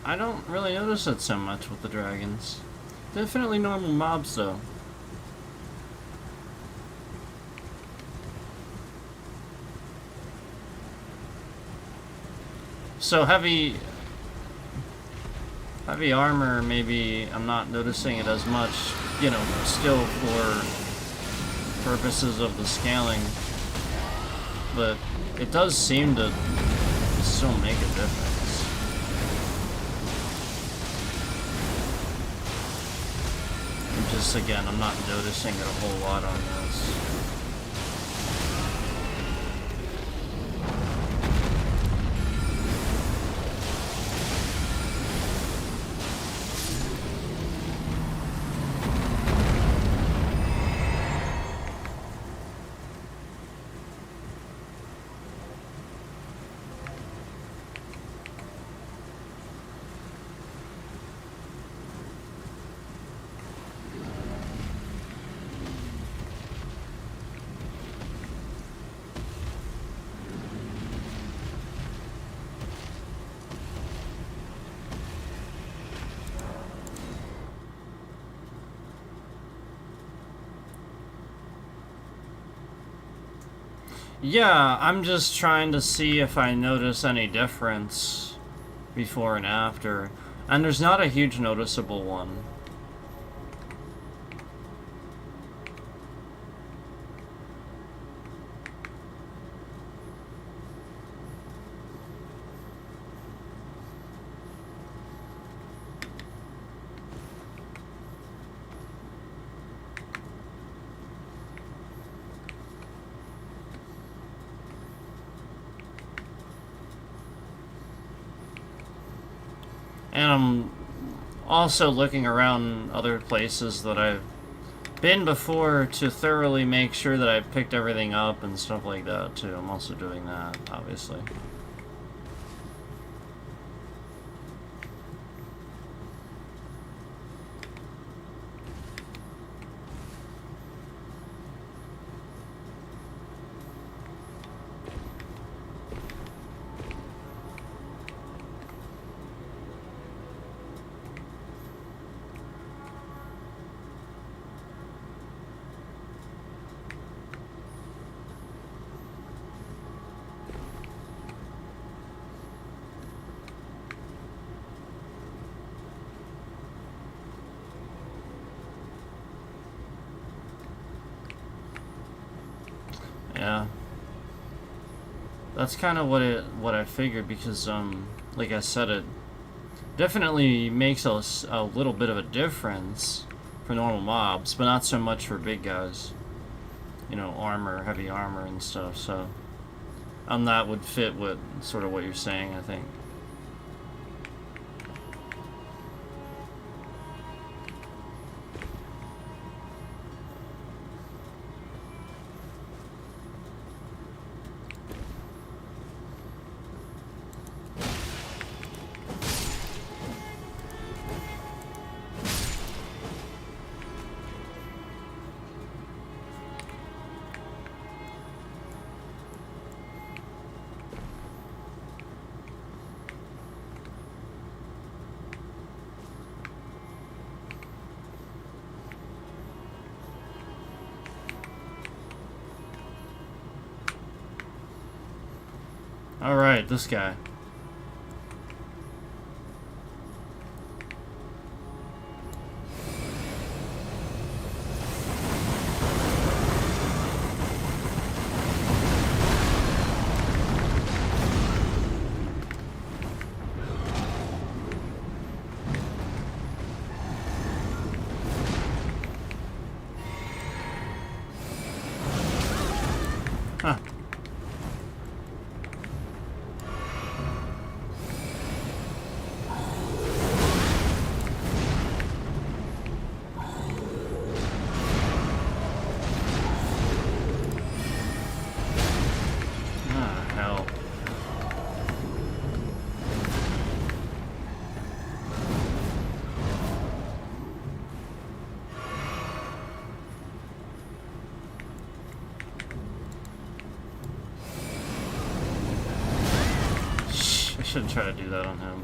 I don't really notice it so much with the dragons. Definitely normal mobs, though. So heavy armor, maybe I'm not noticing it as much, you know, still for purposes of the scaling. But it does seem to still make a difference. Just again, I'm not noticing it a whole lot on this. Yeah, I'm just trying to see if I notice any difference before and after. And there's not a huge noticeable one. And I'm also looking around other places that I've been before to thoroughly make sure that I've picked everything up and stuff like that too. I'm also doing that, obviously. Yeah. That's kind of what I figured, because like I said, it definitely makes a little bit of a difference for normal mobs, but not so much for big guys. You know, armor, heavy armor and stuff, so that would fit with sort of what you're saying, I think. Alright, this guy. Huh. Ah, hell. I shouldn't try to do that on him.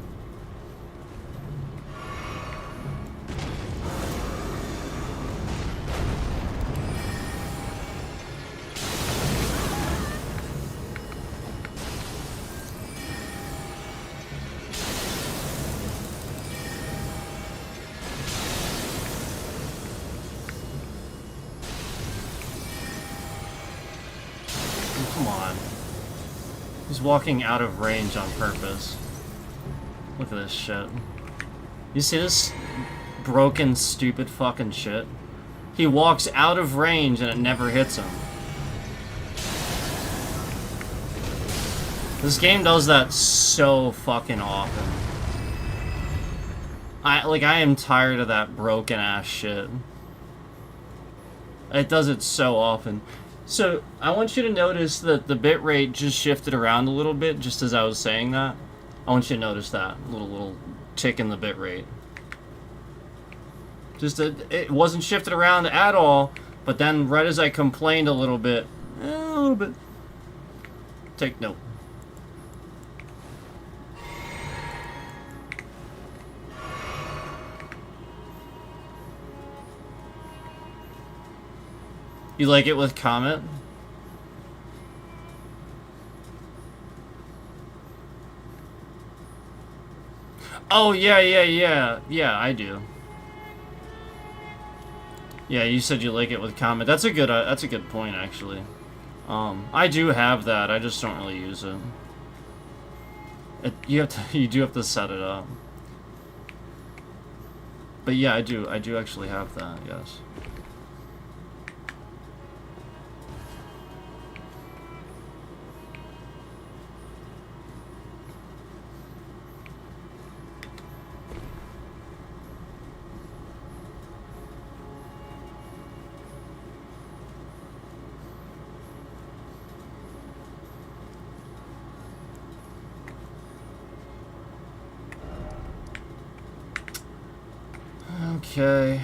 Come on. He's walking out of range on purpose. Look at this shit. You see this broken, stupid fucking shit? He walks out of range and it never hits him. This game does that so fucking often. I am tired of that broken ass shit. It does it so often. So, I want you to notice that the bitrate just shifted around a little bit just as I was saying that. I want you to notice that little tick in the bitrate. Just that it wasn't shifted around at all, but then right as I complained a little bit, take note. You like it with Comet? Oh, yeah, I do. Yeah, you said you like it with Comet. That's a good point, actually. I do have that, I just don't really use it. You do have to set it up. But yeah, I do actually have that, yes. Okay.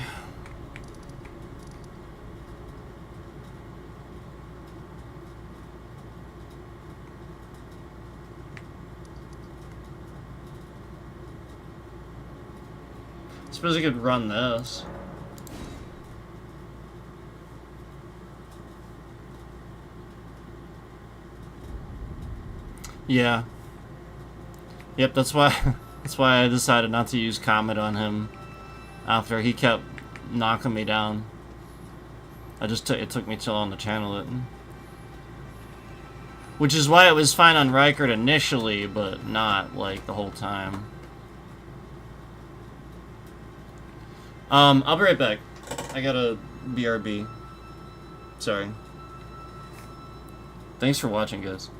I suppose I could run this. Yeah. Yep, that's why that's why I decided not to use Comet on him after he kept knocking me down. It took me too long to channel it. Which is why it was fine on Rykard initially, but not like the whole time. I'll be right back. I gotta BRB. Sorry. Thanks for watching, guys.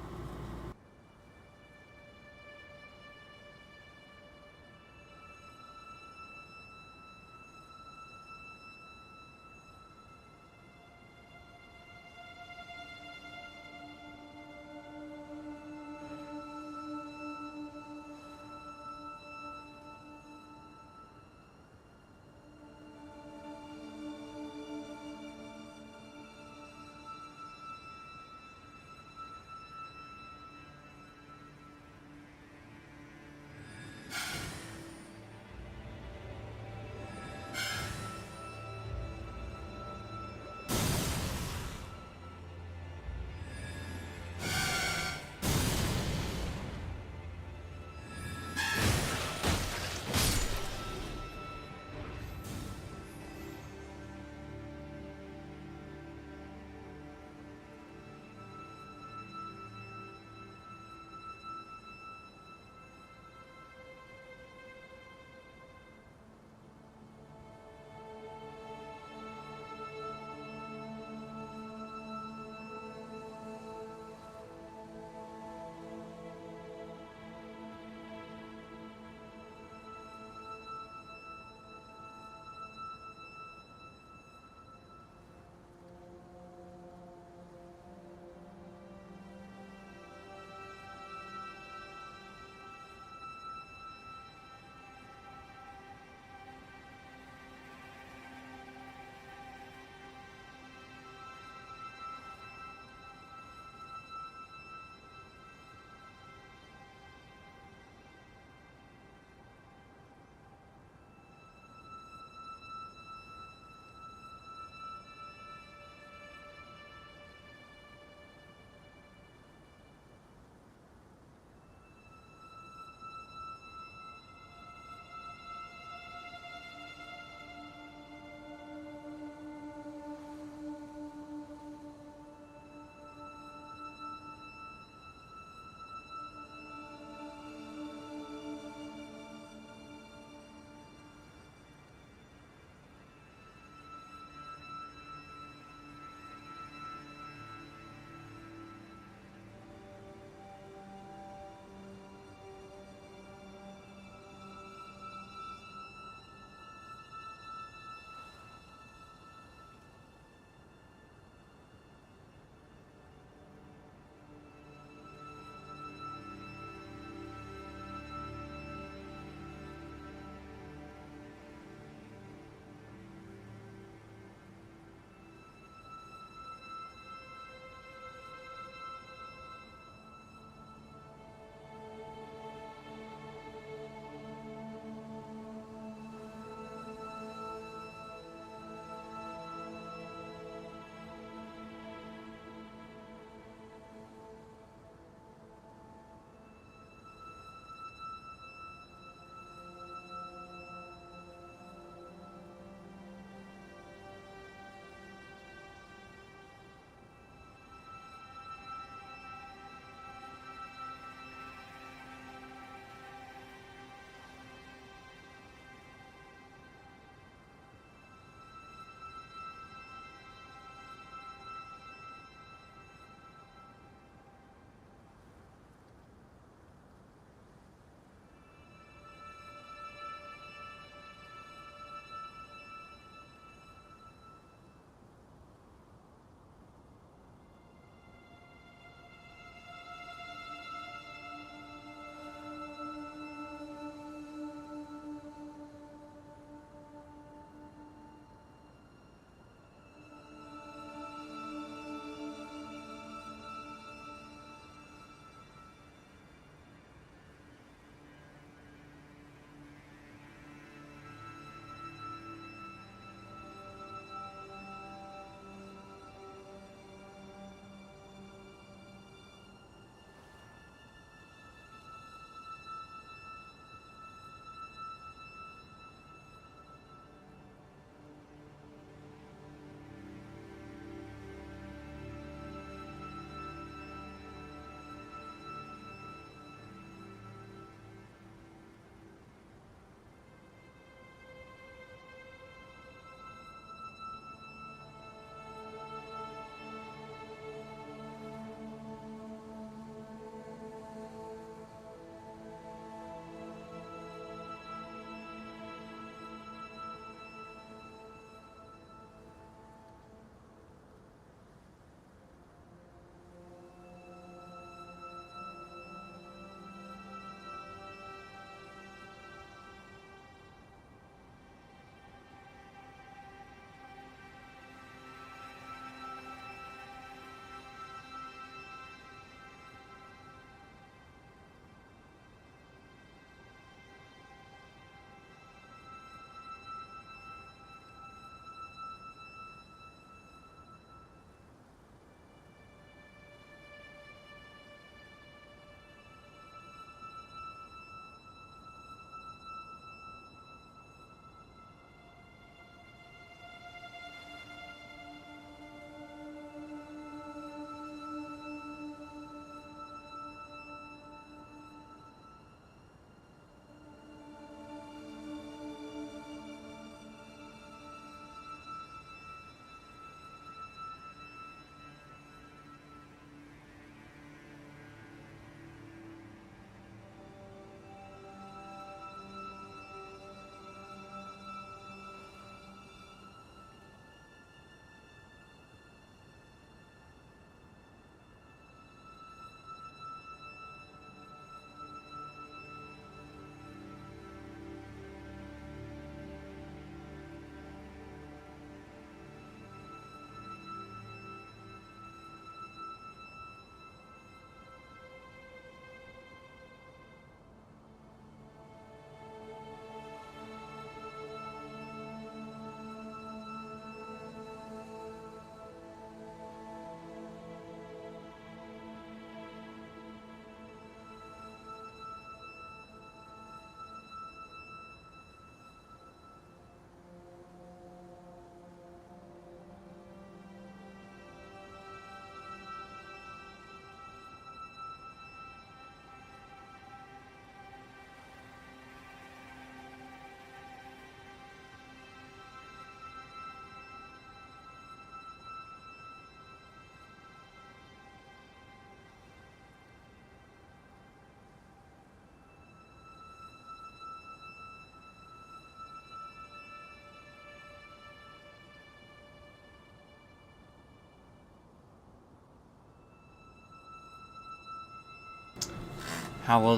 how are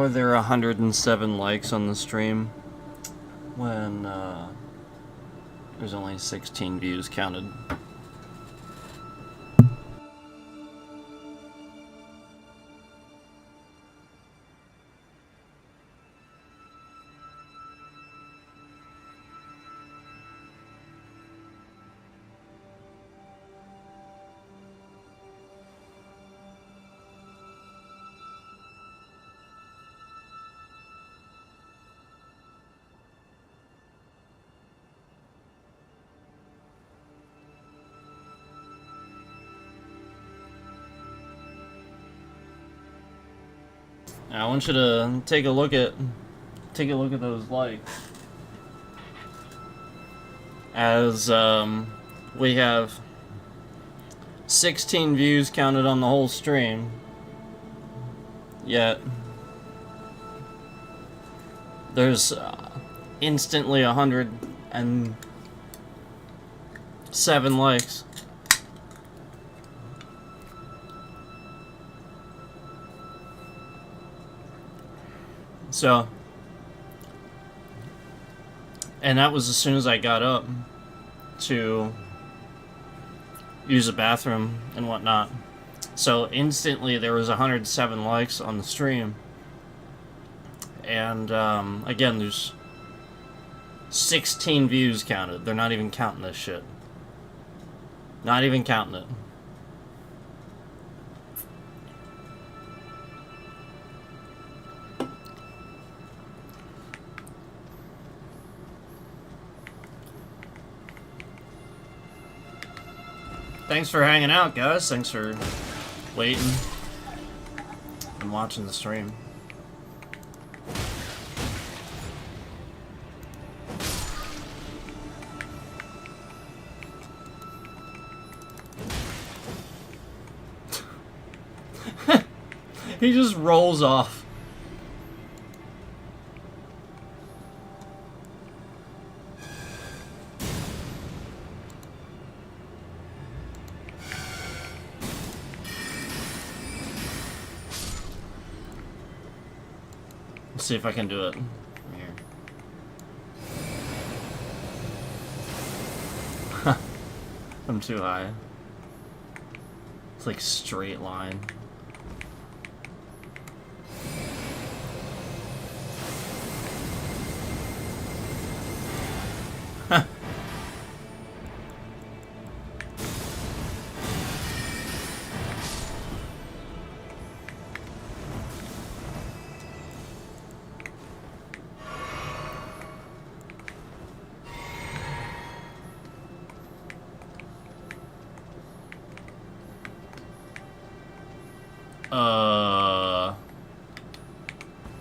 there 107 likes on the stream when there's only 16 views counted? I want you to take a look at those likes. As we have 16 views counted on the whole stream, yet there's instantly 107 likes. So, and that was as soon as I got up to use the bathroom and whatnot. So instantly there was 107 likes on the stream. And again, there's 16 views counted. They're not even counting this shit. Not even counting it. Thanks for hanging out, guys. Thanks for waiting and watching the stream. He just rolls off. Let's see if I can do it from here. I'm too high. It's like straight line.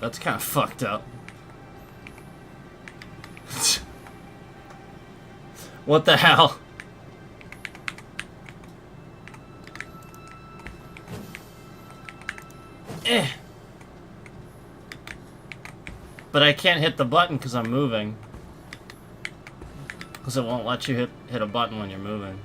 That's kind of fucked up. What the hell? But I can't hit the button because I'm moving. Because it won't let you hit a button when you're moving.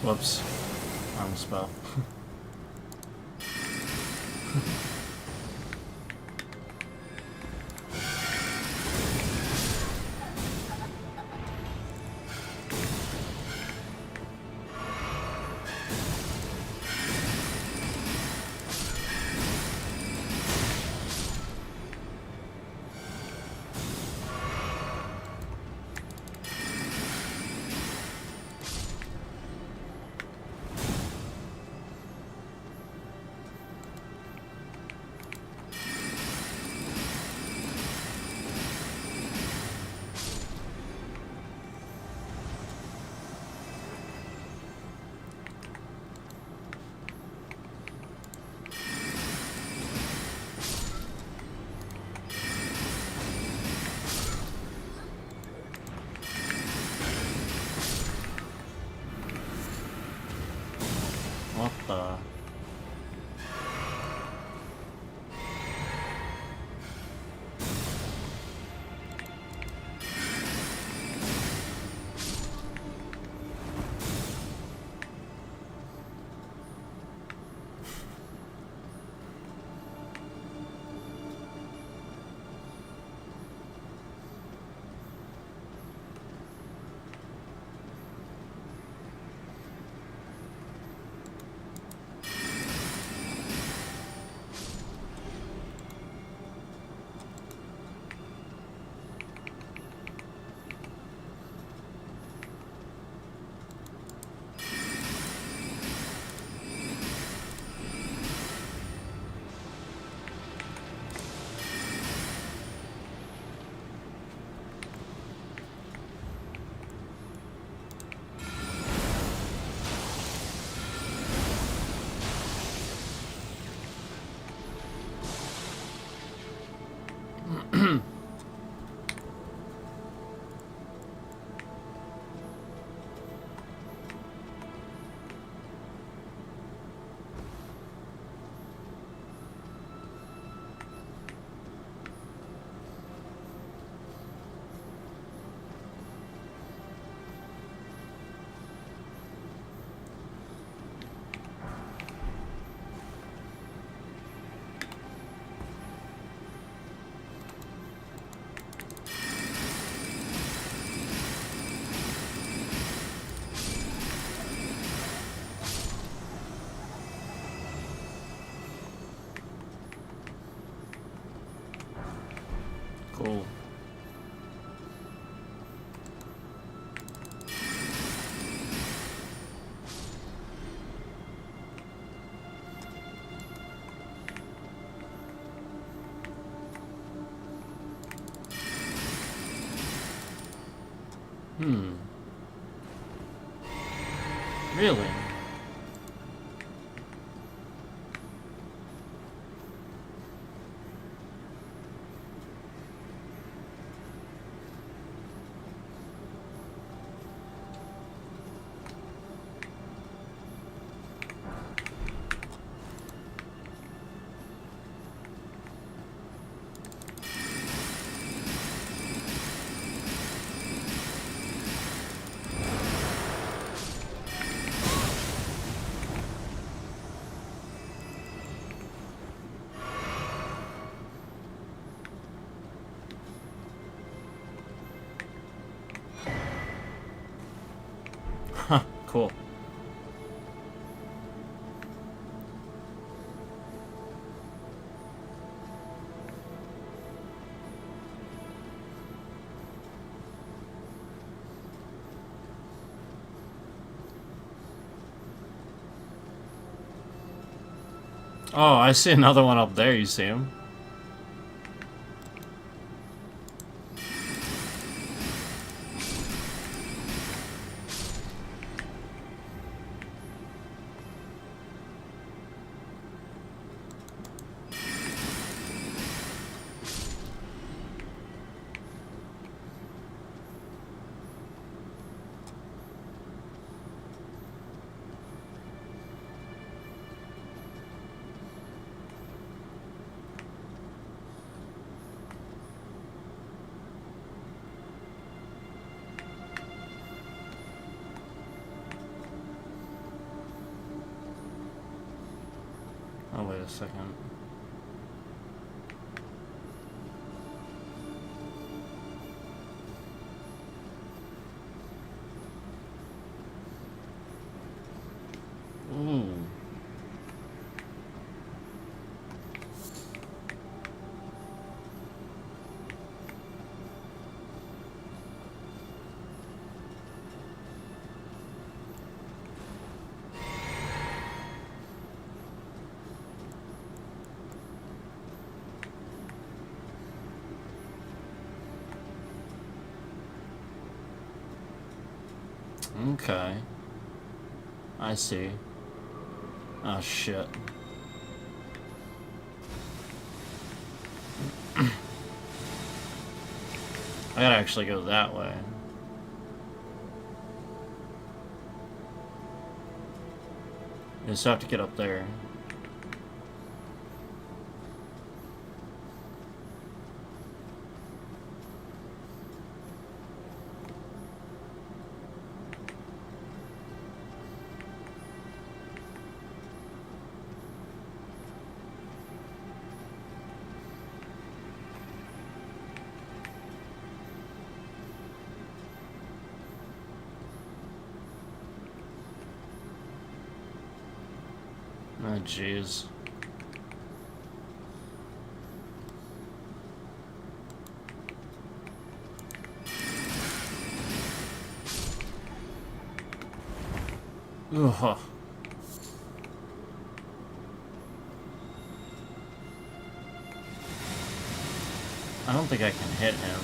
Whoops. Wrong spell. What the? Cool. Really? Huh, cool. Oh, I see another one up there, you see him? a second. Ooh. Okay. I see. Oh, shit. I gotta actually go that way. I just have to get up there. Oh, jeez. Ugh. I don't think I can hit him.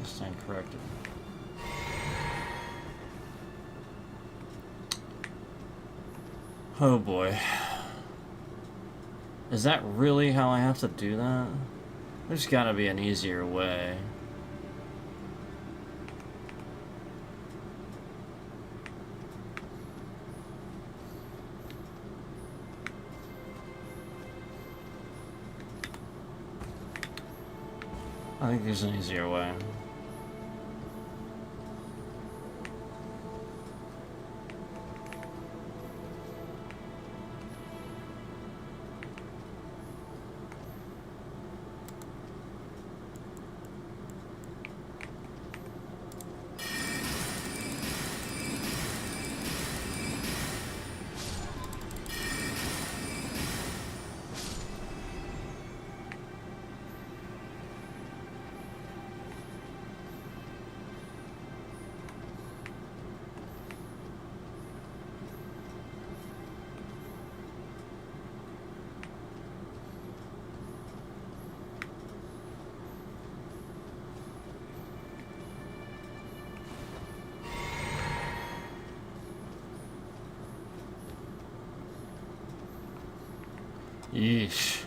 Stand corrected. Oh boy. Is that really how I have to do that? There's gotta be an easier way. I think there's an easier way. Yeesh.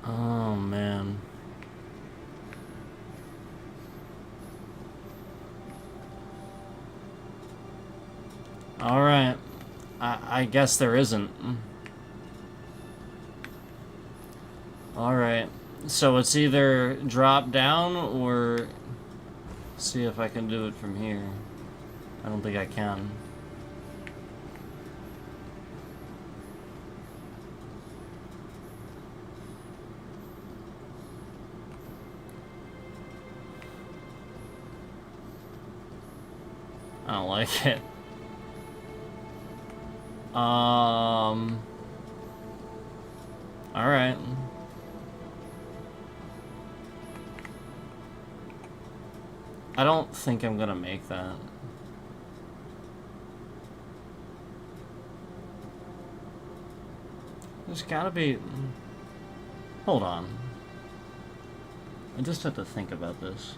Oh man. All right. I guess there isn't. Alright. So it's either drop down or see if I can do it from here. I don't think I can. I don't like it. Alright. I don't think I'm gonna make that. There's gotta be... Hold on. I just have to think about this.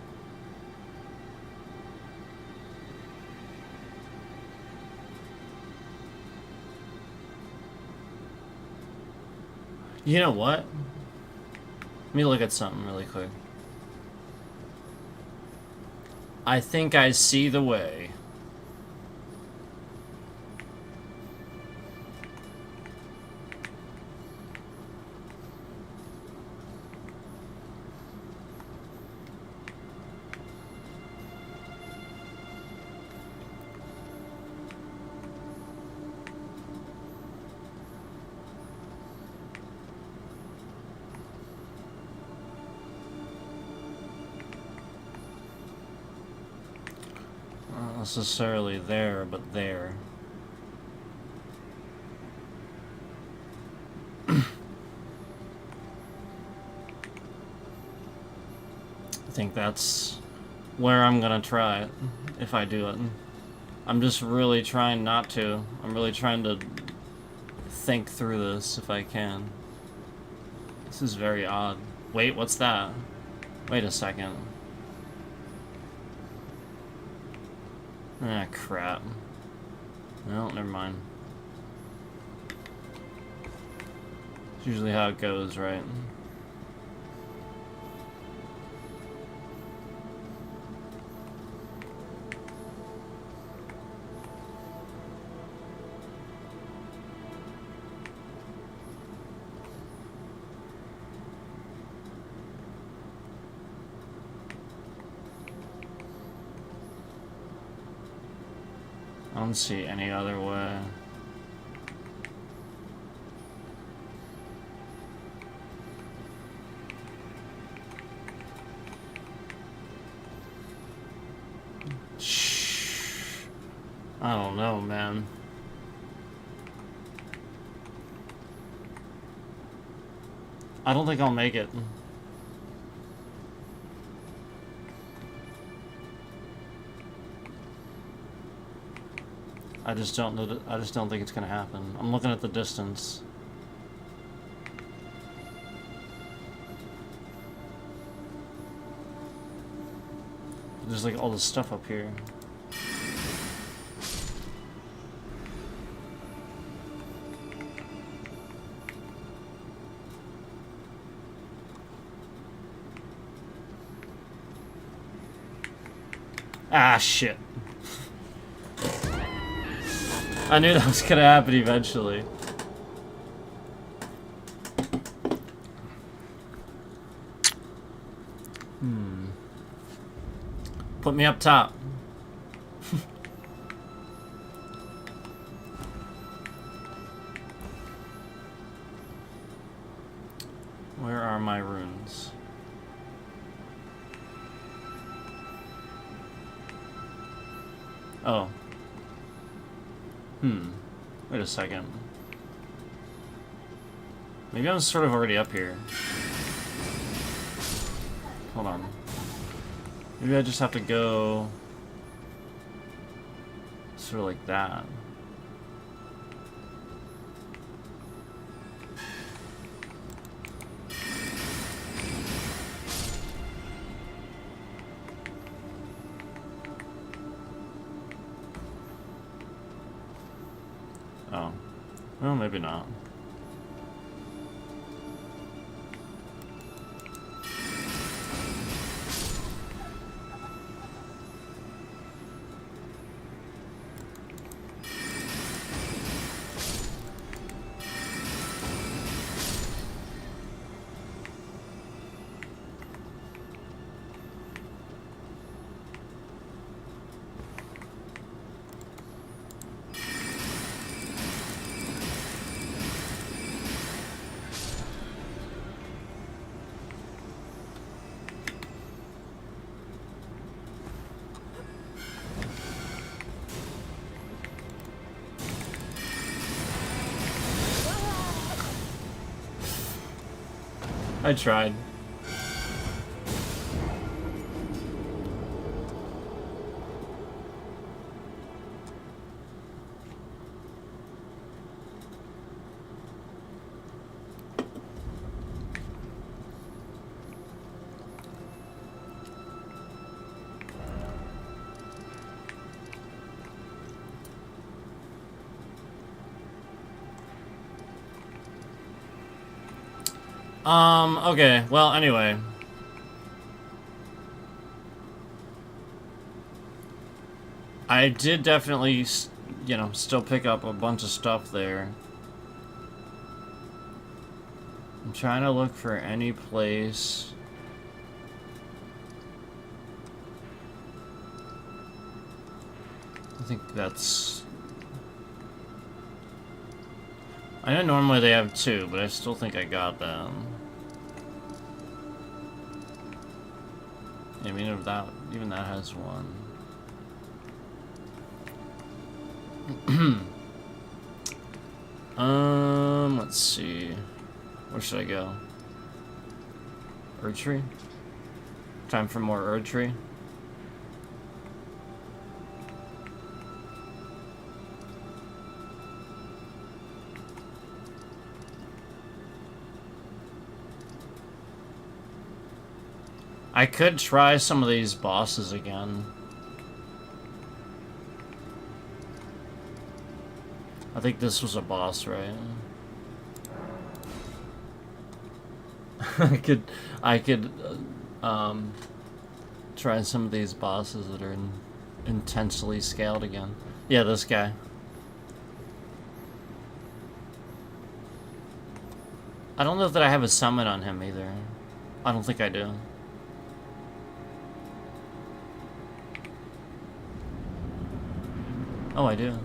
You know what? Let me look at something really quick. I think I see the way. Not necessarily there, but there. I think that's where I'm gonna try it, if I do it. I'm just really trying not to. I'm really trying to think through this if I can. This is very odd. Wait, what's that? Wait a second. Ah, crap. No, never mind. It's usually how it goes, right? I don't see any other way. Shh. I don't know, man. I don't think I'll make it. I just don't know. I just don't think it's gonna happen. I'm looking at the distance. There's like all this stuff up here. Ah, shit. I knew that was gonna happen eventually. Put me up top. Where are my runes? Oh. Wait a second. Maybe I'm sort of already up here. Hold on. Maybe I just have to go sort of like that. Oh. Well, maybe not. I tried. Okay, well, anyway. I did definitely, you know, still pick up a bunch of stuff there. I'm trying to look for any place. I think that's... I know normally they have 2, but I still think I got them. I mean, if that, even that has 1. Let's see. Where should I go? Erdtree? Time for more Erdtree? I could try some of these bosses again. I think this was a boss, right? I could try some of these bosses that are intensely scaled again. Yeah, this guy. I don't know that I have a summon on him either. I don't think I do. Oh, I do.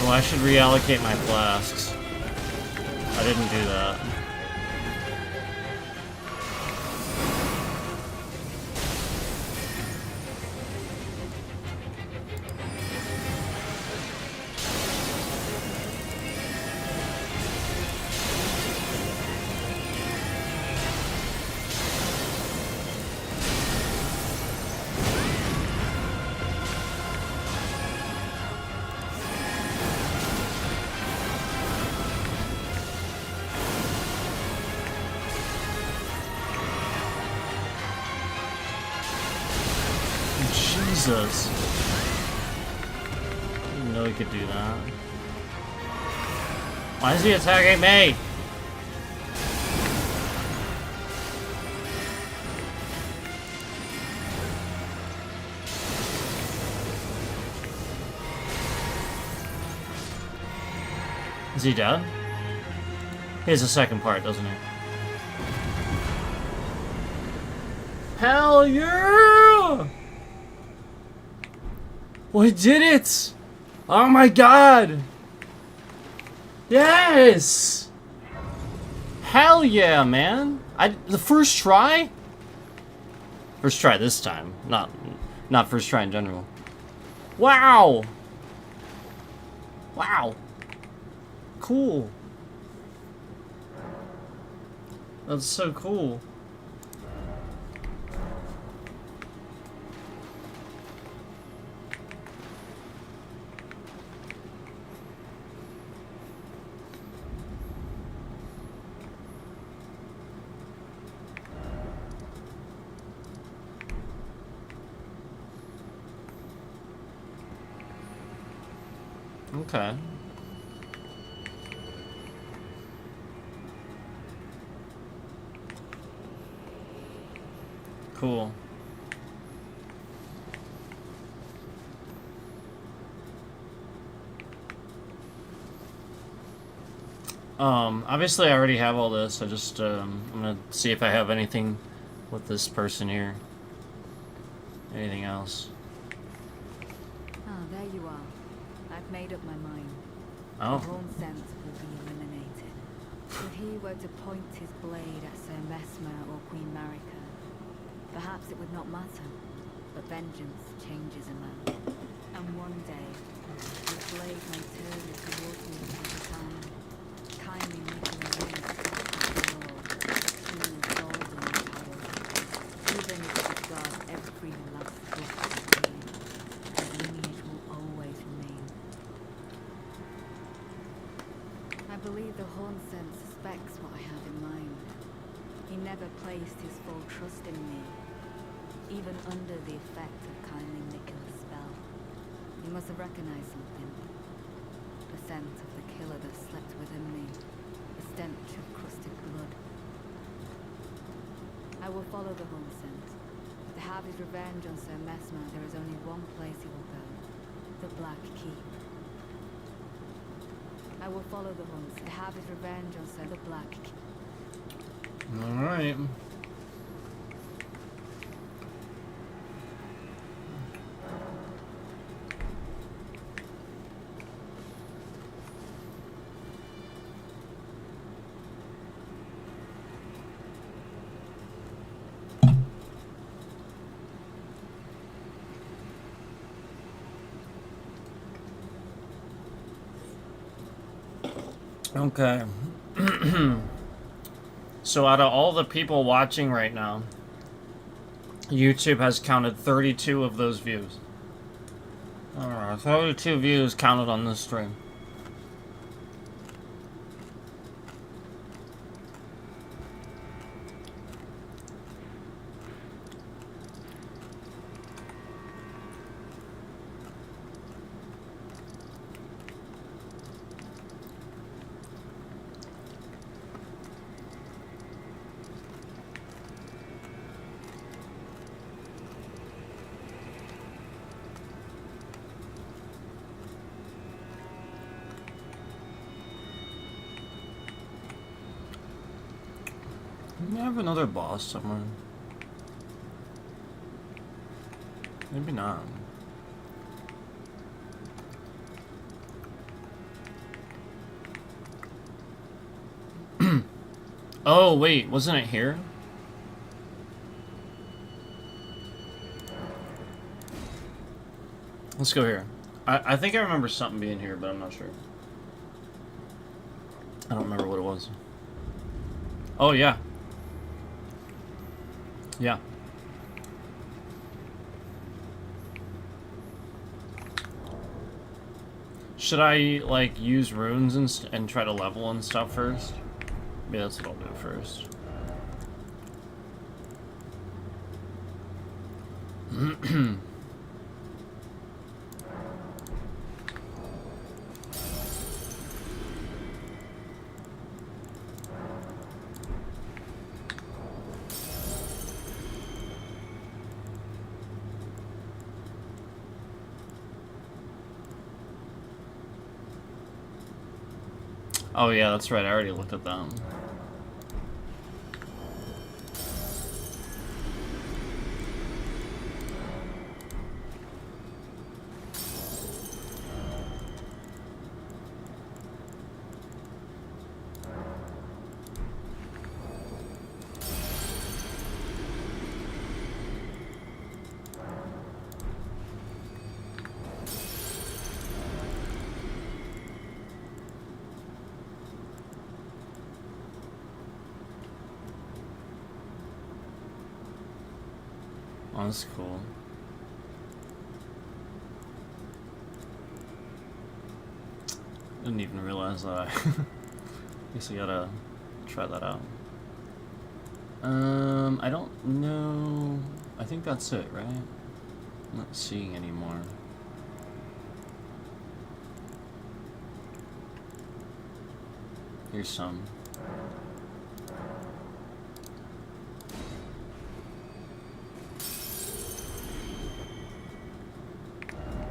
Well, I should reallocate my flasks. I didn't do that. Jesus. I didn't know he could do that. Why is he attacking me? Is he dead? He has a second part, doesn't he? Hell yeah! We did it! Oh my god! Yes! Hell yeah, man! The first try? First try this time, not first try in general. Wow! Wow! Cool. That's so cool. Okay. Cool. Obviously I already have all this. I just, I'm gonna see if I have anything with this person here. Anything else? Ah, there you are. I've made up my mind. Oh. The wrong sense will be eliminated. If he were to point his blade at Sir Mesmer or Queen Marika, perhaps it would not matter. But vengeance changes a man. And one day, his blade may turn towards me at a time. kindly making a ring across the world, true golden power, even if it guard every last book of pain, his lineage will always remain. I believe the Hornsen suspects what I have in mind. He never placed his full trust in me, even under the effect of kindly Nicola's spell. He must have recognized something. The scent of the killer that slept within me. The stench of crusted blood. I will follow the home scent. To have his revenge on Sir Messmer, there is only one place he will go. The Black Keep. I will follow the home scent. To have his revenge on Sir the Black Keep. Alright. Okay. So out of all the people watching right now, YouTube has counted 32 of those views. Alright, 32 views counted on this stream. I have another boss somewhere. Maybe not. Oh, wait, wasn't it here? Let's go here. I think I remember something being here, but I'm not sure. I don't remember what it was. Oh, yeah. Yeah. Should I, like, use runes and try to level and stuff first? Maybe that's what I'll do first. Oh yeah, that's right, I already looked at them. Oh, that's cool. Didn't even realize that. Guess I gotta try that out. I don't know. I think that's it, right? I'm not seeing anymore. Here's some.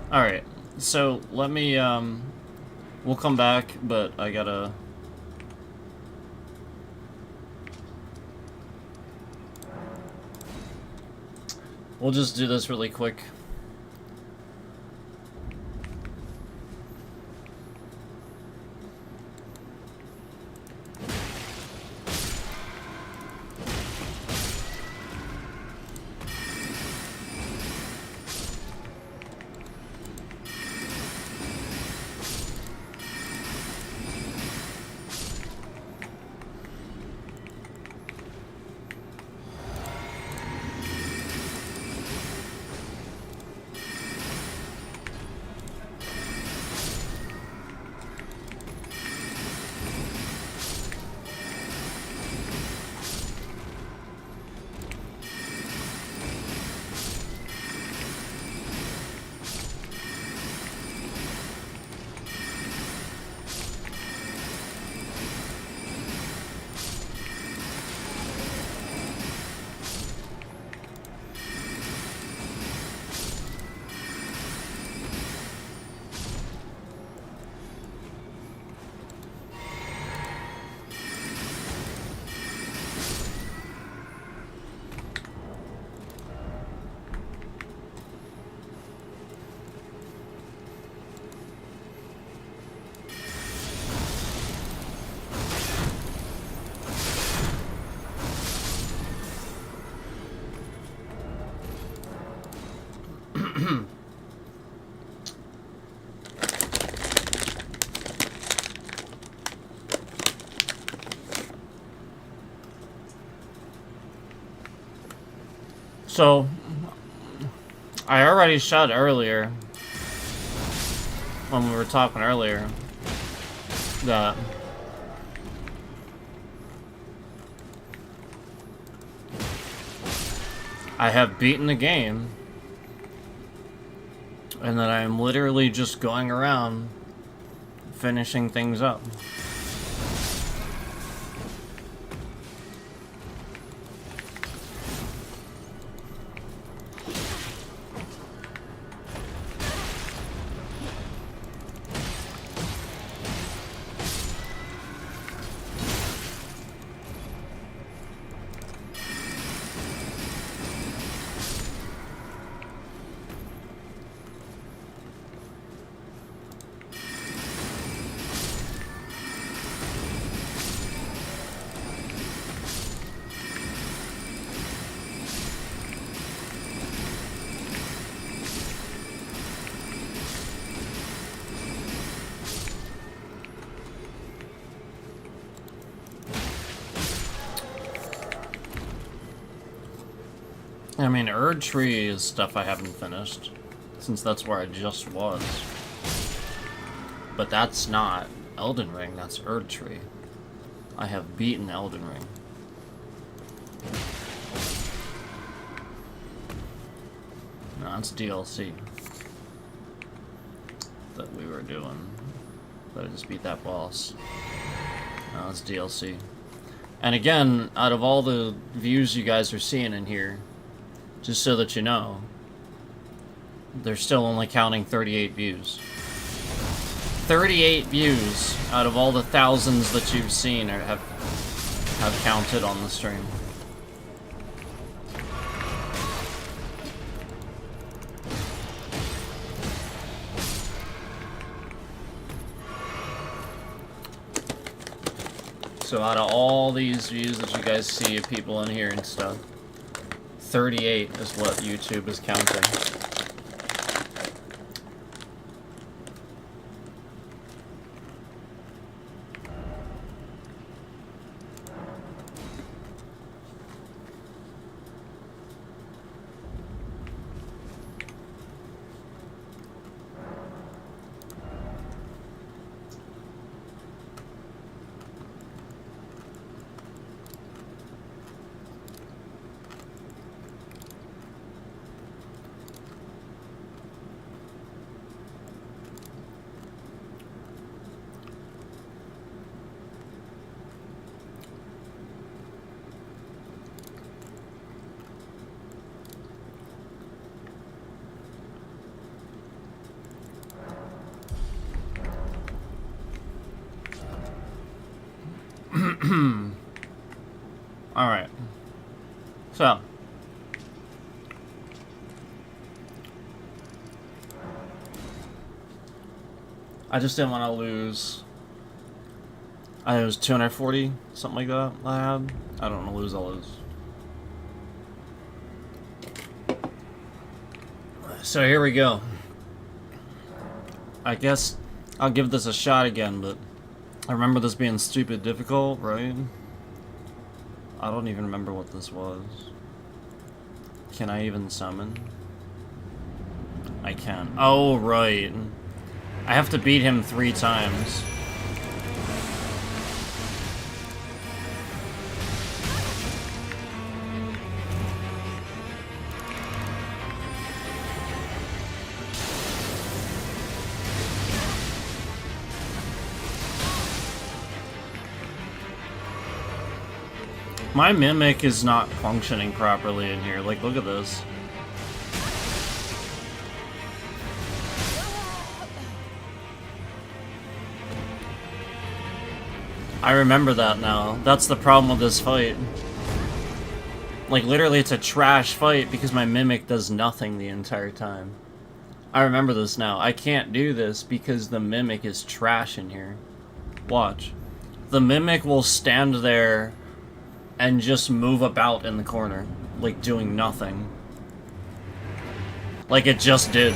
Alright, so let me, we'll come back, but I gotta... We'll just do this really quick. So, I already said earlier, when we were talking earlier, that I have beaten the game, and that I am literally just going around finishing things up. I mean, Erd Tree is stuff I haven't finished, since that's where I just was. But that's not Elden Ring, that's Erd Tree. I have beaten Elden Ring. No, that's DLC that we were doing. But I just beat that boss. No, that's DLC. And again, out of all the views you guys are seeing in here, just so that you know, they're still only counting 38 views. 38 views out of all the thousands that you've seen or have counted on the stream. So out of all these views that you guys see of people in here and stuff, 38 is what YouTube is counting. Alright. So. I just didn't want to lose. I was 240, something like that I had. I don't want to lose all those. So here we go. I guess I'll give this a shot again, but I remember this being stupid difficult, right? I don't even remember what this was. Can I even summon? I can. Oh, right. I have to beat him 3 times. My mimic is not functioning properly in here. Like, look at this. I remember that now. That's the problem with this fight. Like, literally, it's a trash fight because my mimic does nothing the entire time. I remember this now. I can't do this because the mimic is trash in here. Watch. The mimic will stand there and just move about in the corner, like doing nothing. Like it just did.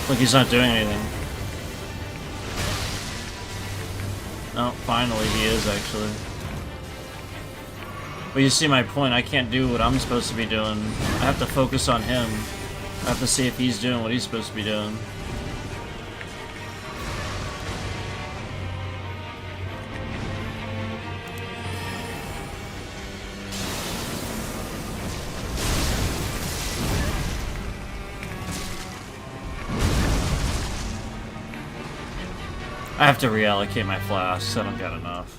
Like he's not doing anything. Oh, finally he is actually. But you see my point, I can't do what I'm supposed to be doing. I have to focus on him. I have to see if he's doing what he's supposed to be doing. I have to reallocate my flasks, I don't got enough.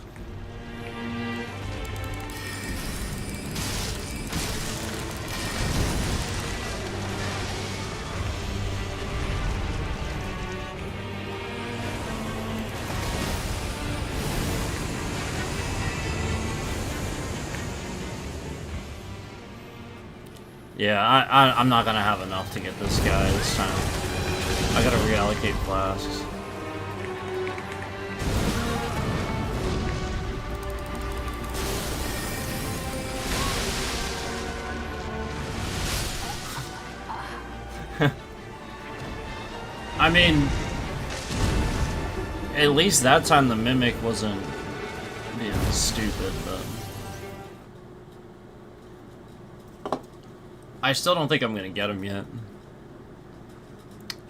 Yeah, I'm not gonna have enough to get this guy this time. I gotta reallocate flasks. I mean, at least that time the Mimic wasn't being stupid, but I still don't think I'm gonna get him yet.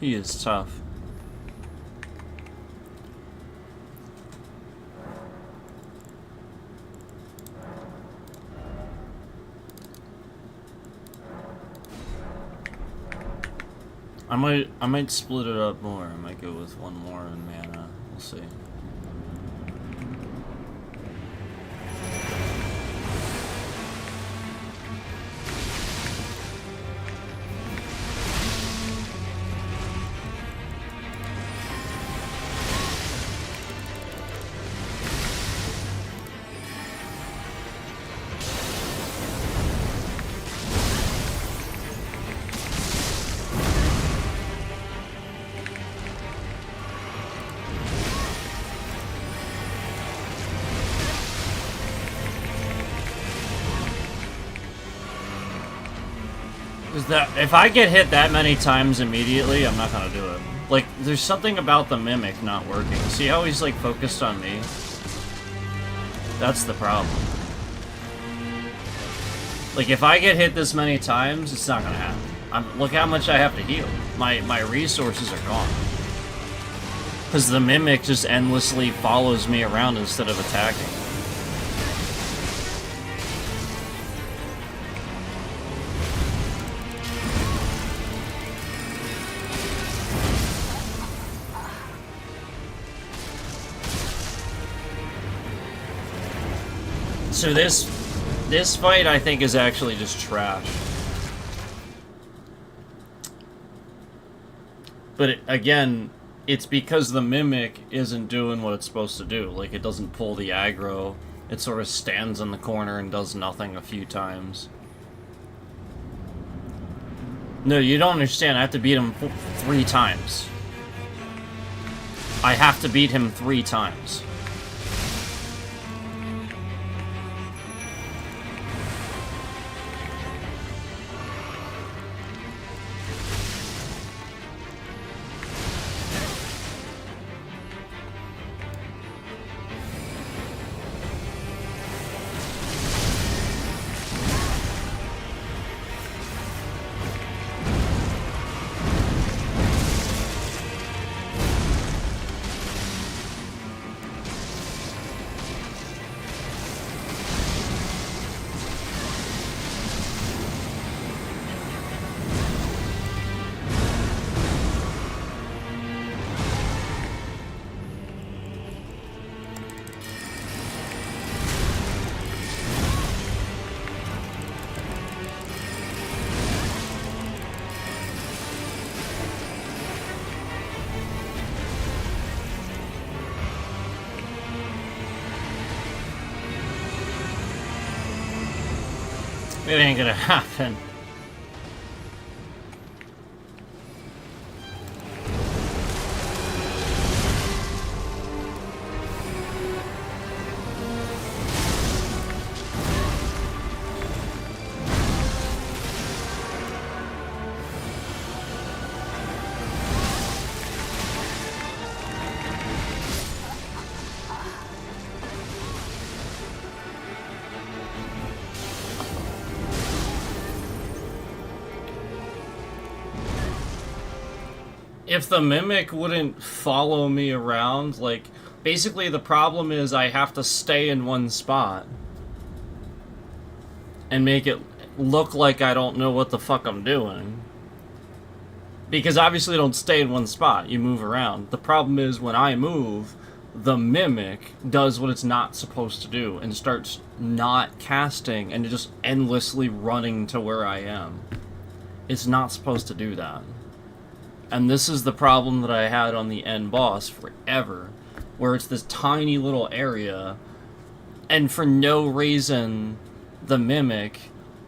He is tough. I might split it up more. I might go with one more in mana. We'll see. If I get hit that many times immediately, I'm not gonna do it. Like, there's something about the Mimic not working. See how he's, like, focused on me? That's the problem. Like, if I get hit this many times, it's not gonna happen. Look how much I have to heal. My resources are gone. Because the Mimic just endlessly follows me around instead of attacking. So this fight, I think, is actually just trash. But again, it's because the Mimic isn't doing what it's supposed to do. Like, it doesn't pull the aggro. It sort of stands in the corner and does nothing a few times. No, you don't understand. I have to beat him 3 times. I have to beat him 3 times. It ain't gonna happen. if the mimic wouldn't follow me around, like, basically the problem is I have to stay in one spot and make it look like I don't know what the fuck I'm doing. Because obviously I don't stay in one spot, you move around. The problem is when I move, the mimic does what it's not supposed to do and starts not casting and just endlessly running to where I am. It's not supposed to do that. And this is the problem that I had on the end boss forever, where it's this tiny little area, and for no reason, the mimic,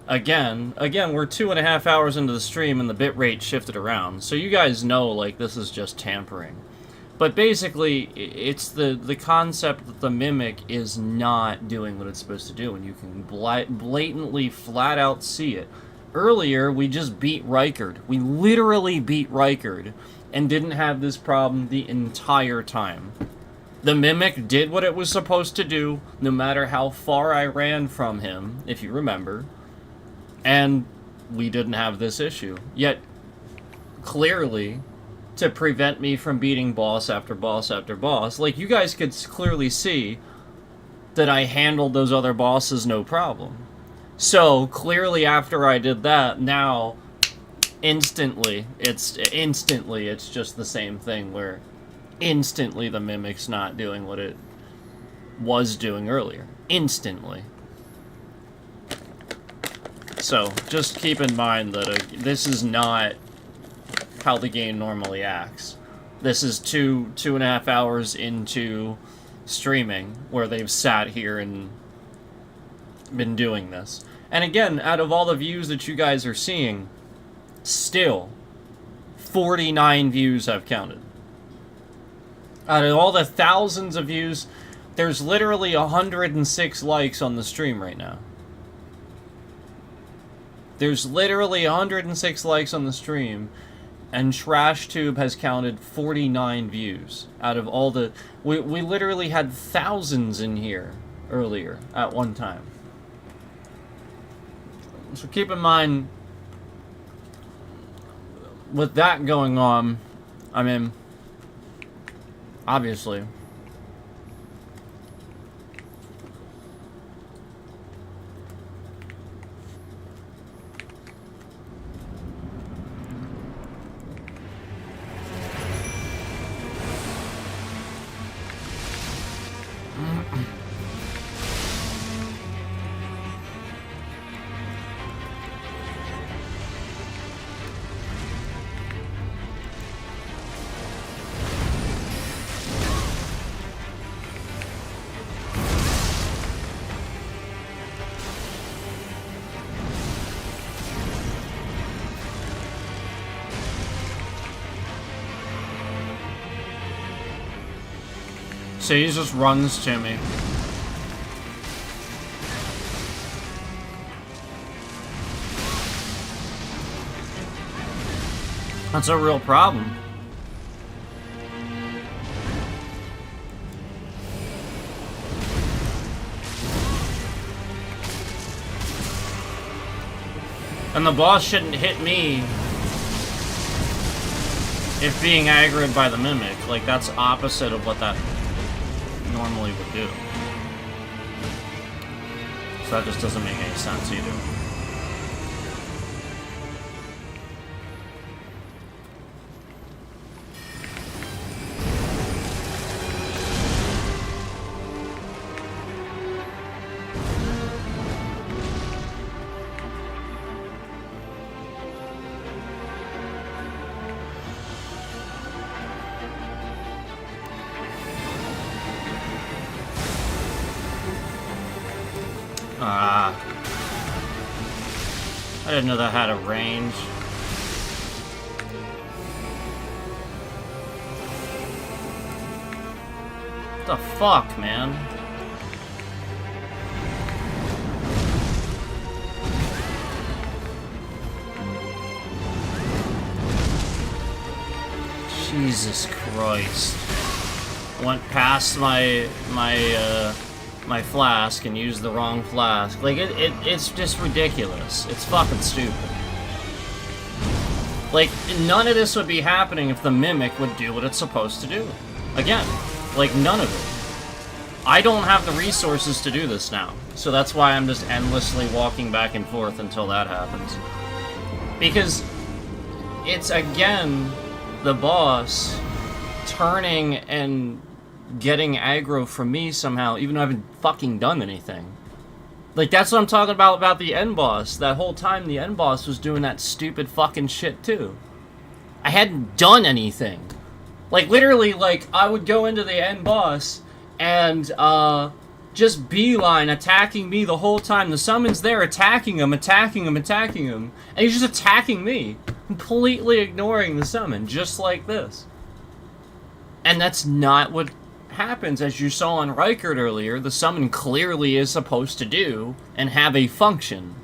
again, we're 2.5 hours into the stream and the bitrate shifted around, so you guys know, like, this is just tampering. But basically, it's the concept that the mimic is not doing what it's supposed to do, and you can blatantly, flat out see it. Earlier, we just beat Rykard. We literally beat Rykard, and didn't have this problem the entire time. The mimic did what it was supposed to do, no matter how far I ran from him, if you remember, and we didn't have this issue. Yet, clearly, to prevent me from beating boss after boss after boss, like, you guys could clearly see that I handled those other bosses no problem. So, clearly after I did that, now, instantly, it's just the same thing, where instantly the mimic's not doing what it was doing earlier. Instantly. So, just keep in mind that this is not how the game normally acts. This is 2.5 hours into streaming, where they've sat here and been doing this. And again, out of all the views that you guys are seeing, still 49 views I've counted. Out of all the thousands of views, there's literally 106 likes on the stream right now. There's literally 106 likes on the stream, and TrashTube has counted 49 views out of all the... We literally had thousands in here earlier at one time. So keep in mind, with that going on, I mean, obviously, so he just runs to me. That's a real problem. And the boss shouldn't hit me if being aggroed by the mimic. Like, that's opposite of what that normally would do. So that just doesn't make any sense either. I didn't know that had a range. What the fuck, man? Jesus Christ. Went past my flask and used the wrong flask. Like, it's just ridiculous. It's fucking stupid. Like, none of this would be happening if the Mimic would do what it's supposed to do. Again, like, none of it. I don't have the resources to do this now, so that's why I'm just endlessly walking back and forth until that happens. Because it's, again, the boss turning and getting aggro from me somehow, even though I haven't fucking done anything. Like, that's what I'm talking about the end boss. That whole time the end boss was doing that stupid fucking shit, too. I hadn't done anything. Like, literally, like, I would go into the end boss and, just beeline attacking me the whole time. The summon's there attacking him, and he's just attacking me. Completely ignoring the summon, just like this. And that's not what happens, as you saw on Reichert earlier. The summon clearly is supposed to do and have a function.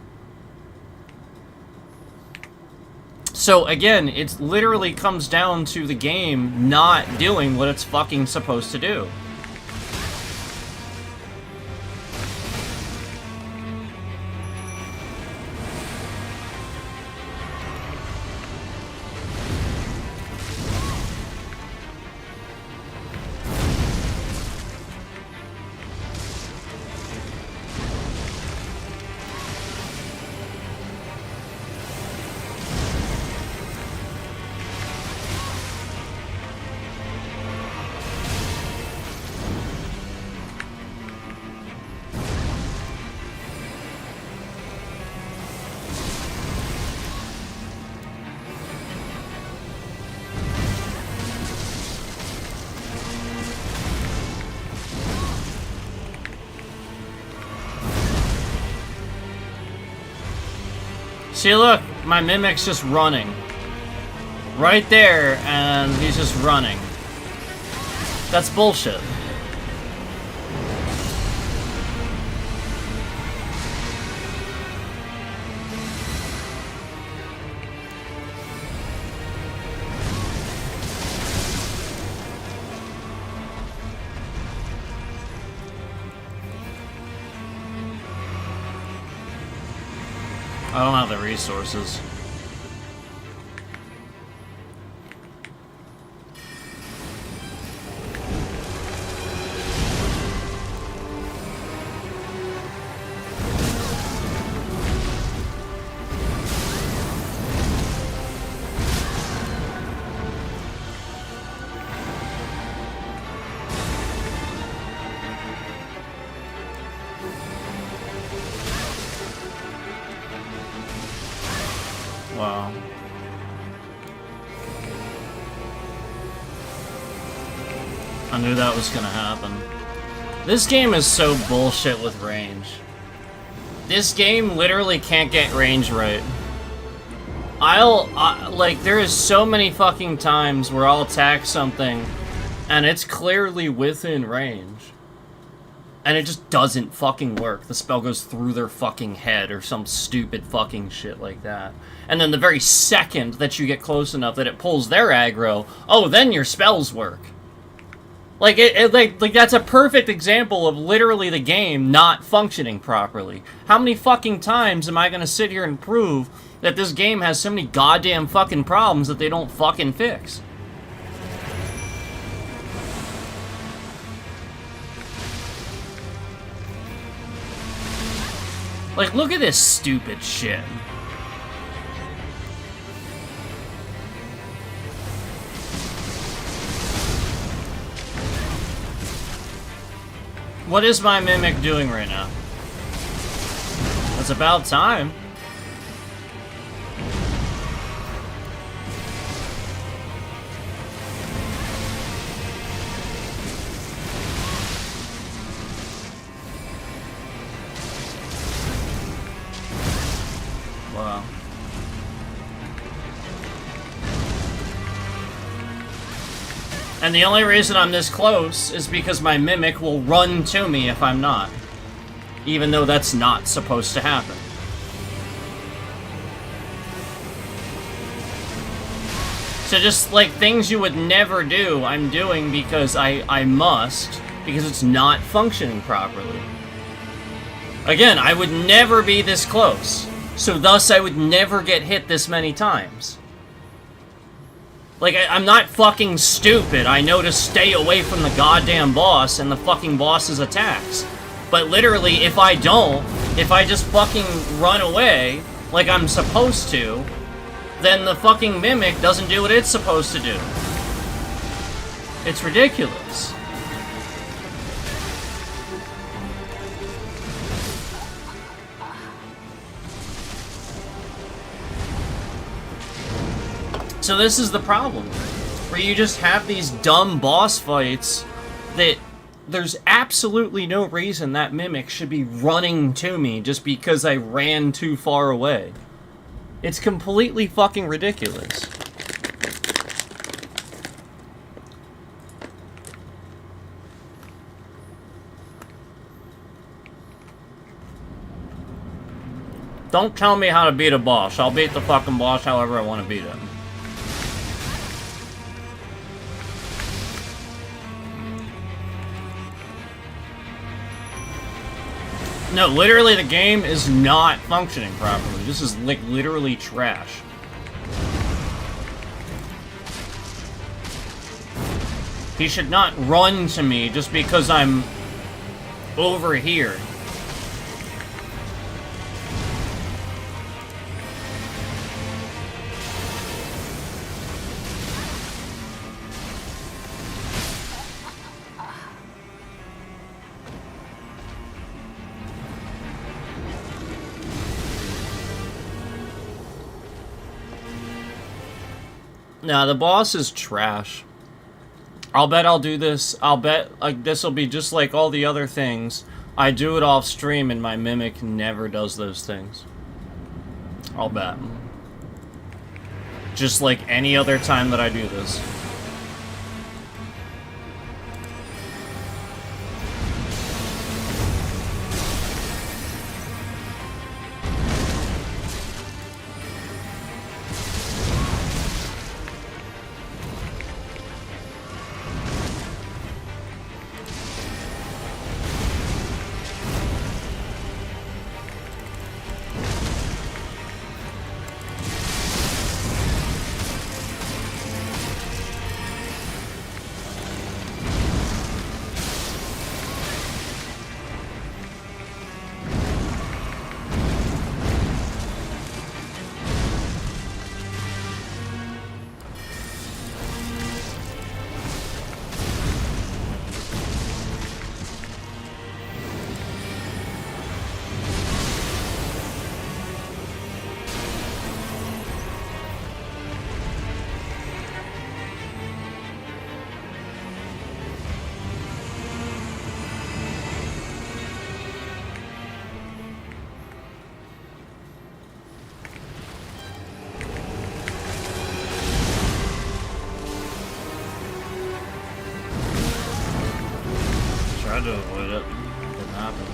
So again, it literally comes down to the game not doing what it's fucking supposed to do. See, look, my Mimic's just running. Right there, and he's just running. That's bullshit. I don't have the resources. Wow. I knew that was gonna happen. This game is so bullshit with range. This game literally can't get range right. Like, there is so many fucking times where I'll attack something and it's clearly within range. And it just doesn't fucking work. The spell goes through their fucking head or some stupid fucking shit like that. And then the very second that you get close enough that it pulls their aggro, oh, then your spells work. Like, like that's a perfect example of literally the game not functioning properly. How many fucking times am I gonna sit here and prove that this game has so many goddamn fucking problems that they don't fucking fix? Like, look at this stupid shit. What is my Mimic doing right now? It's about time. Wow. And the only reason I'm this close is because my Mimic will run to me if I'm not. Even though that's not supposed to happen. So just, like, things you would never do, I'm doing because I must, because it's not functioning properly. Again, I would never be this close. So thus I would never get hit this many times. Like, I'm not fucking stupid. I know to stay away from the goddamn boss and the fucking boss's attacks. But literally, if I don't, if I just fucking run away like I'm supposed to, then the fucking mimic doesn't do what it's supposed to do. It's ridiculous. So this is the problem, where you just have these dumb boss fights that there's absolutely no reason that mimic should be running to me just because I ran too far away. It's completely fucking ridiculous. Don't tell me how to beat a boss. I'll beat the fucking boss however I want to beat it. No, literally the game is not functioning properly. This is, like, literally trash. He should not run to me just because I'm over here. Nah, the boss is trash. I'll bet I'll do this. I'll bet like this will be just like all the other things. I do it off stream and my mimic never does those things. I'll bet. Just like any other time that I do this. Tried to avoid it. Didn't happen.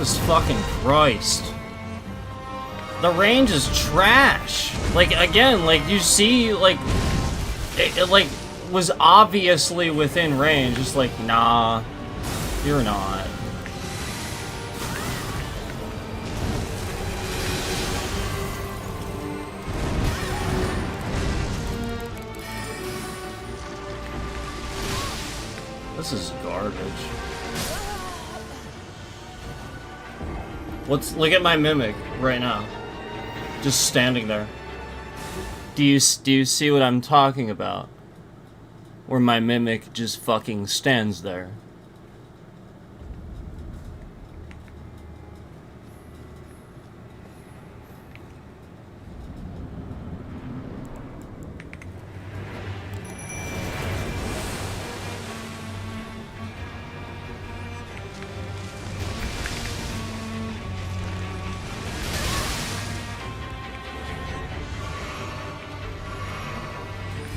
Jesus fucking Christ. The range is trash. Like, again, like, you see, like, it like, was obviously within range. Just like, nah, you're not. This is garbage. Look at my mimic right now. Just standing there. Do you see what I'm talking about? where my mimic just fucking stands there.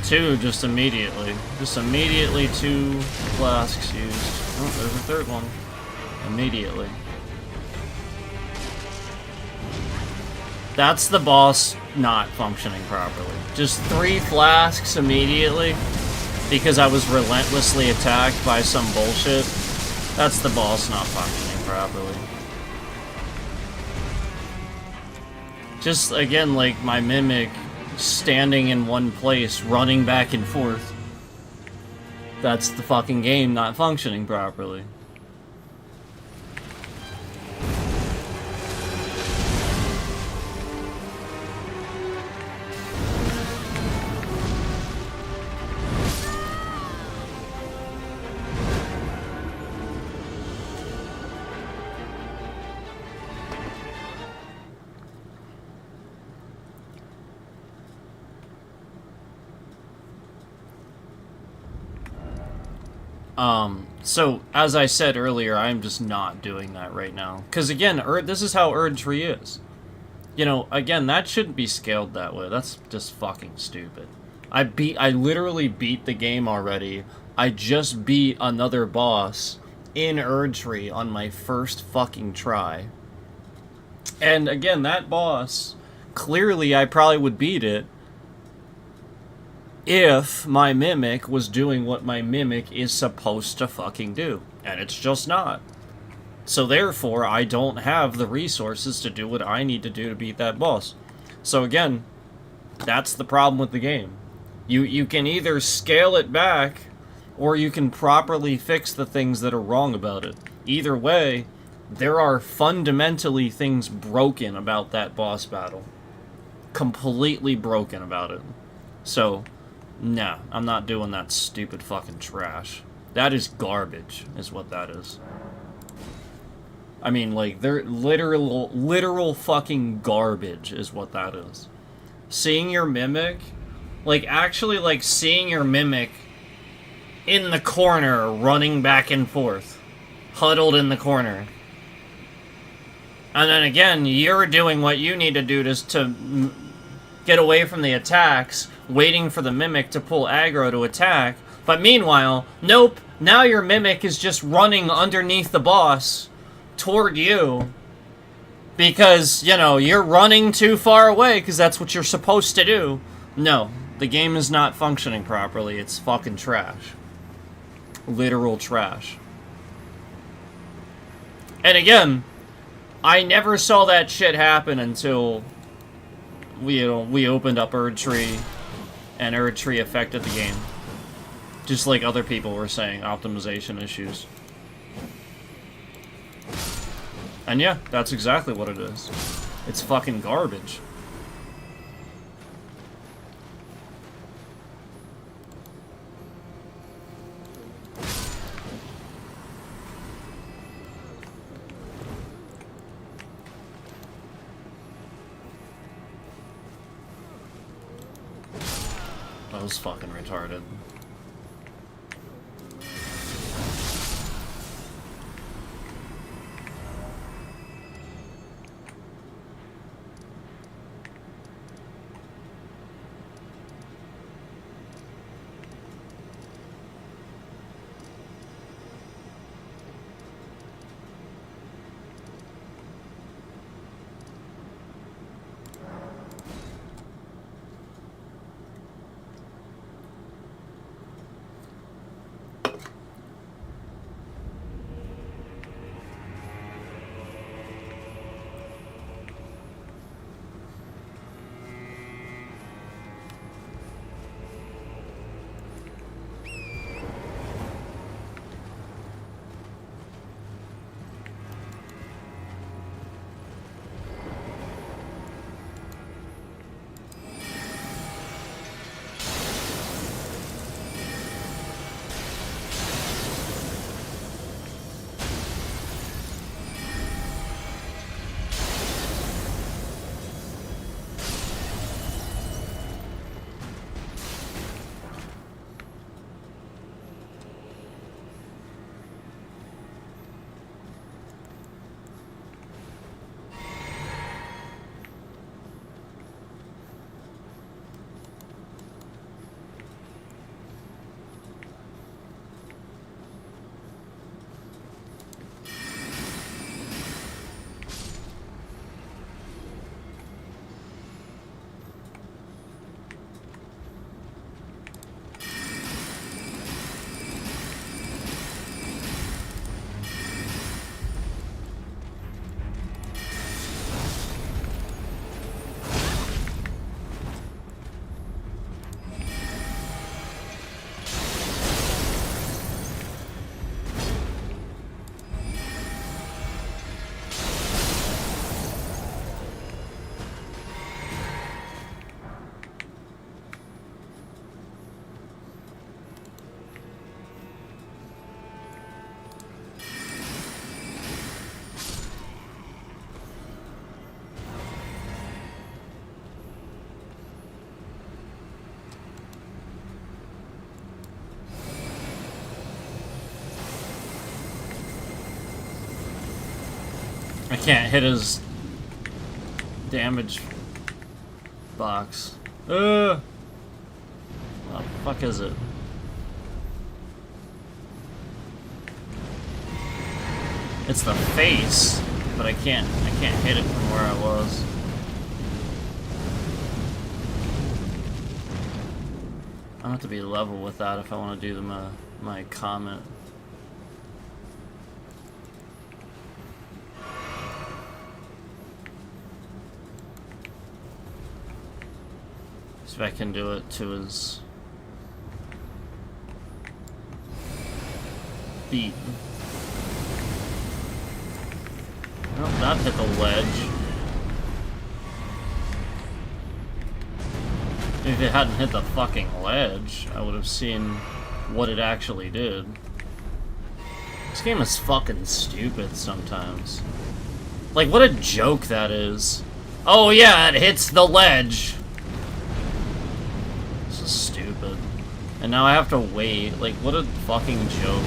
Two, just immediately. Just immediately 2 flasks used. Oh, there's a third one. Immediately. That's the boss not functioning properly. Just 3 flasks immediately because I was relentlessly attacked by some bullshit. That's the boss not functioning properly. Just, again, like my mimic standing in one place, running back and forth. That's the fucking game not functioning properly. So, as I said earlier, I'm just not doing that right now. Because, again, this is how Erdtree is. You know, again, that shouldn't be scaled that way. That's just fucking stupid. I literally beat the game already. I just beat another boss in Erdtree on my first fucking try. And, again, that boss, clearly I probably would beat it if my mimic was doing what my mimic is supposed to fucking do. And it's just not. So therefore, I don't have the resources to do what I need to do to beat that boss. So again, that's the problem with the game. You can either scale it back, or you can properly fix the things that are wrong about it. Either way, there are fundamentally things broken about that boss battle. Completely broken about it. So, nah, I'm not doing that stupid fucking trash. That is garbage, is what that is. I mean, like, they're literal fucking garbage is what that is. Seeing your mimic, like, actually, like, seeing your mimic in the corner, running back and forth. Huddled in the corner. And then again, you're doing what you need to do to get away from the attacks, waiting for the mimic to pull aggro to attack. But meanwhile, nope, now your mimic is just running underneath the boss toward you because, you know, you're running too far away because that's what you're supposed to do. No, the game is not functioning properly. It's fucking trash. Literal trash. And again, I never saw that shit happen until we opened up Erdtree, and Erdtree affected the game. Just like other people were saying, optimization issues. And yeah, that's exactly what it is. It's fucking garbage. That was fucking retarded. I can't hit his damage box. What the fuck is it? It's the face, but I can't hit it from where I was. I have to be level with that if I want to do my comment. See if I can do it to his feet. Nope, that hit the ledge. If it hadn't hit the fucking ledge, I would have seen what it actually did. This game is fucking stupid sometimes. Like, what a joke that is. Oh yeah, it hits the ledge. This is stupid. And now I have to wait. Like, what a fucking joke.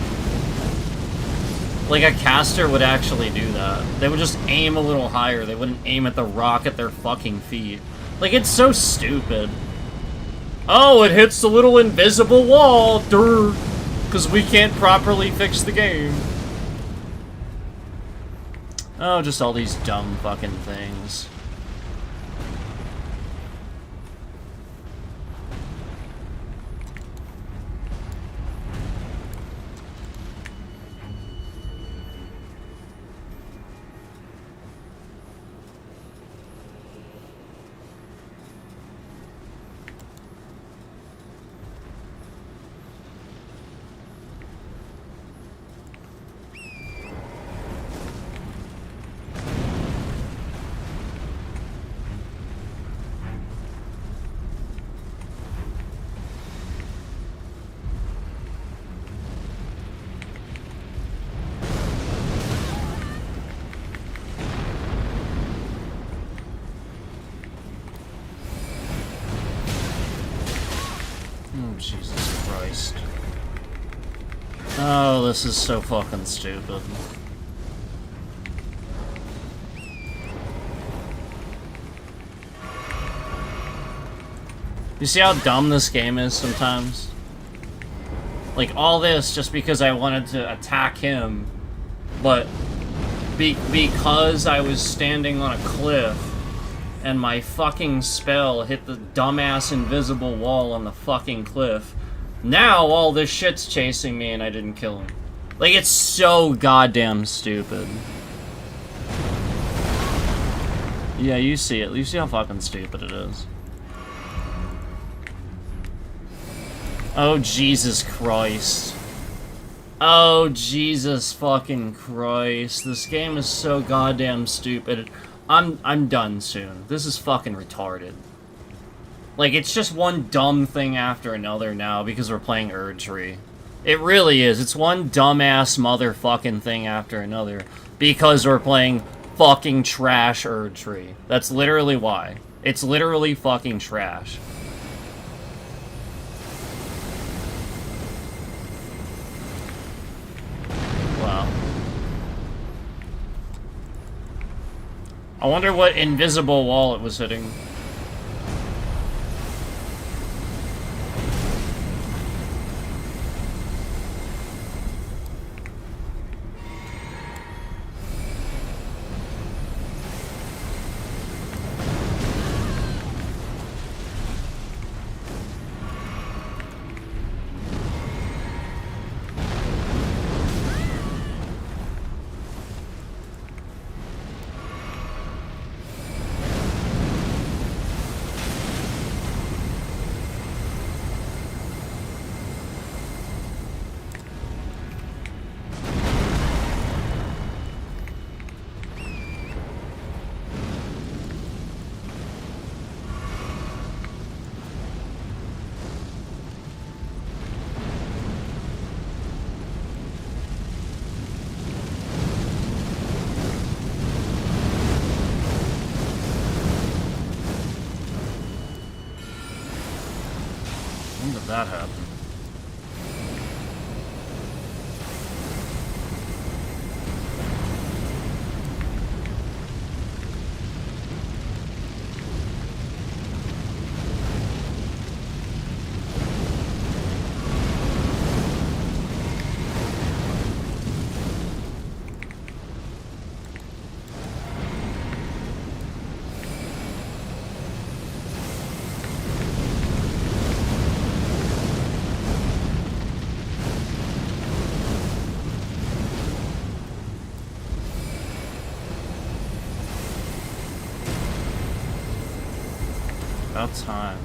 Like, a caster would actually do that. They would just aim a little higher. They wouldn't aim at the rock at their fucking feet. Like, it's so stupid. Oh, it hits the little invisible wall. Durr. Because we can't properly fix the game. Oh, just all these dumb fucking things. Jesus Christ. Oh, this is so fucking stupid. You see how dumb this game is sometimes? Like, all this just because I wanted to attack him, but because I was standing on a cliff and my fucking spell hit the dumbass invisible wall on the fucking cliff. Now all this shit's chasing me and I didn't kill him. Like, it's so goddamn stupid. Yeah, you see it. You see how fucking stupid it is. Oh, Jesus Christ. Oh, Jesus fucking Christ. This game is so goddamn stupid. I'm done soon. This is fucking retarded. Like, it's just one dumb thing after another now because we're playing Erdtree. It really is. It's one dumbass motherfucking thing after another because we're playing fucking trash Erdtree. That's literally why. It's literally fucking trash. Wow. I wonder what invisible wall it was hitting. When did that happen? About time.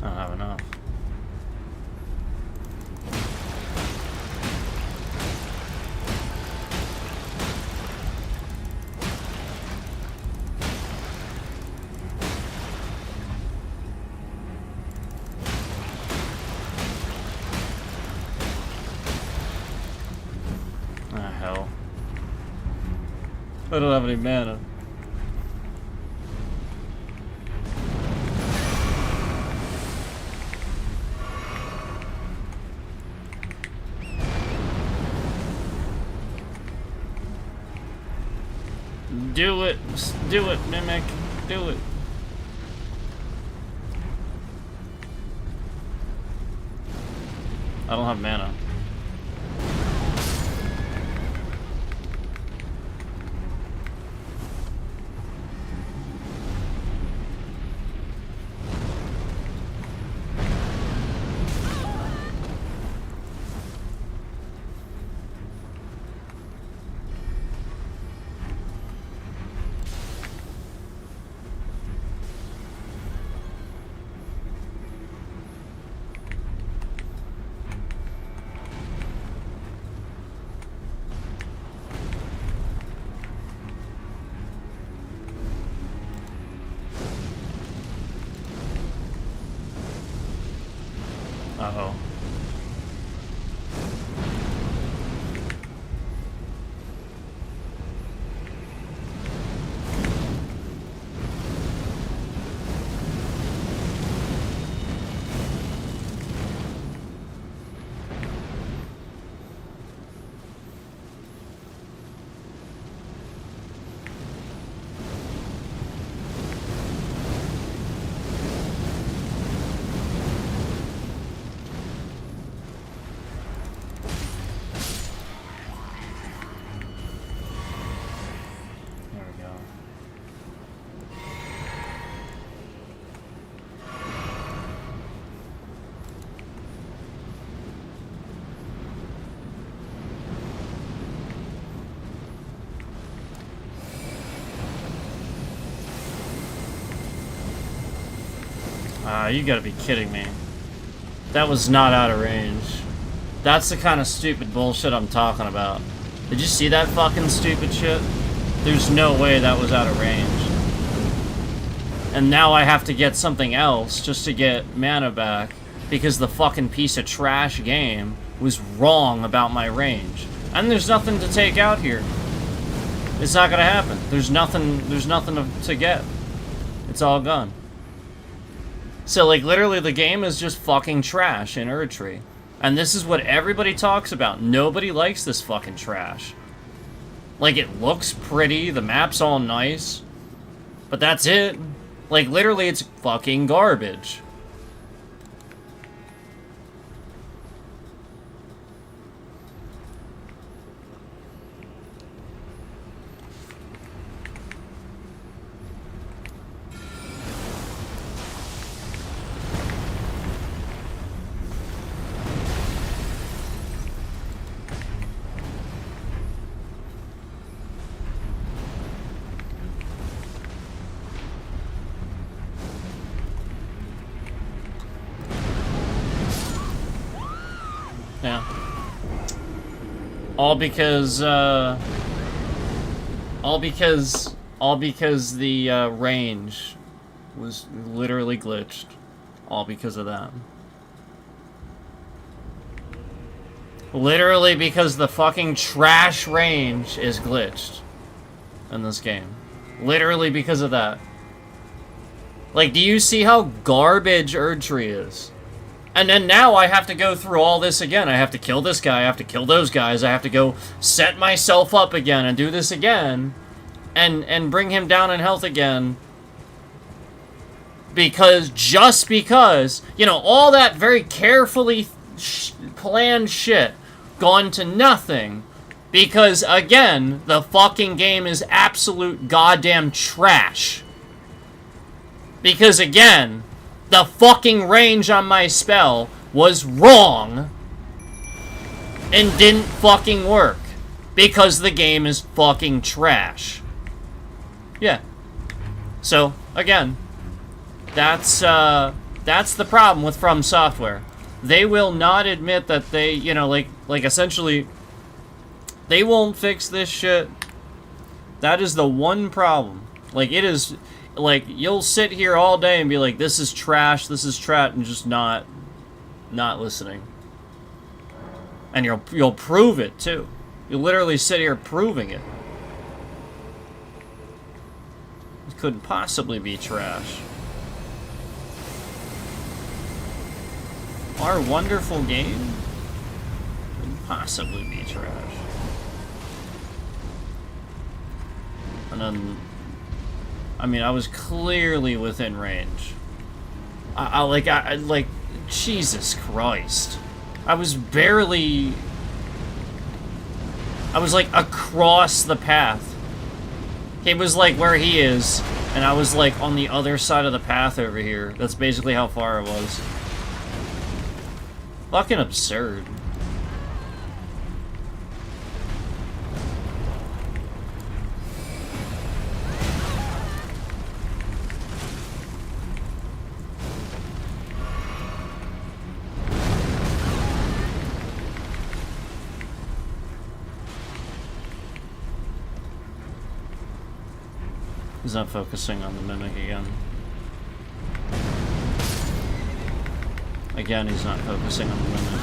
I don't have enough. Ah, hell. I don't have any mana. Do it! Do it, Mimic! Do it! I don't have mana. Uh-oh. There we go. You gotta be kidding me. That was not out of range. That's the kind of stupid bullshit I'm talking about. Did you see that fucking stupid shit? There's no way that was out of range. And now I have to get something else just to get mana back because the fucking piece of trash game was wrong about my range. And there's nothing to take out here. It's not gonna happen. There's nothing to get. It's all gone. So, like, literally the game is just fucking trash in Erdtree. And this is what everybody talks about. Nobody likes this fucking trash. Like, it looks pretty, the map's all nice, but that's it. Like, literally, it's fucking garbage. Yeah. All because the range was literally glitched. All because of that. Literally because the fucking trash range is glitched in this game. Literally because of that. Like, do you see how garbage Erdtree is? And then now I have to go through all this again. I have to kill this guy, I have to kill those guys, I have to go set myself up again and do this again. And bring him down in health again. Just because, you know, all that very carefully planned shit gone to nothing. Because, again, the fucking game is absolute goddamn trash. Because, again, the fucking range on my spell was wrong and didn't fucking work because the game is fucking trash. Yeah. So, again, that's the problem with From Software. They will not admit that they, you know, like essentially, they won't fix this shit. That is the one problem. Like, it is, like, you'll sit here all day and be like, this is trash, and just not listening. And you'll prove it, too. You'll literally sit here proving it. It couldn't possibly be trash. Our wonderful game couldn't possibly be trash. And then, I mean, I was clearly within range. Like, Jesus Christ. I was barely... I was, like, across the path. He was, like, where he is, and I was, like, on the other side of the path over here. That's basically how far it was. Fucking absurd. He's not focusing on the mimic again. Again, he's not focusing on the mimic.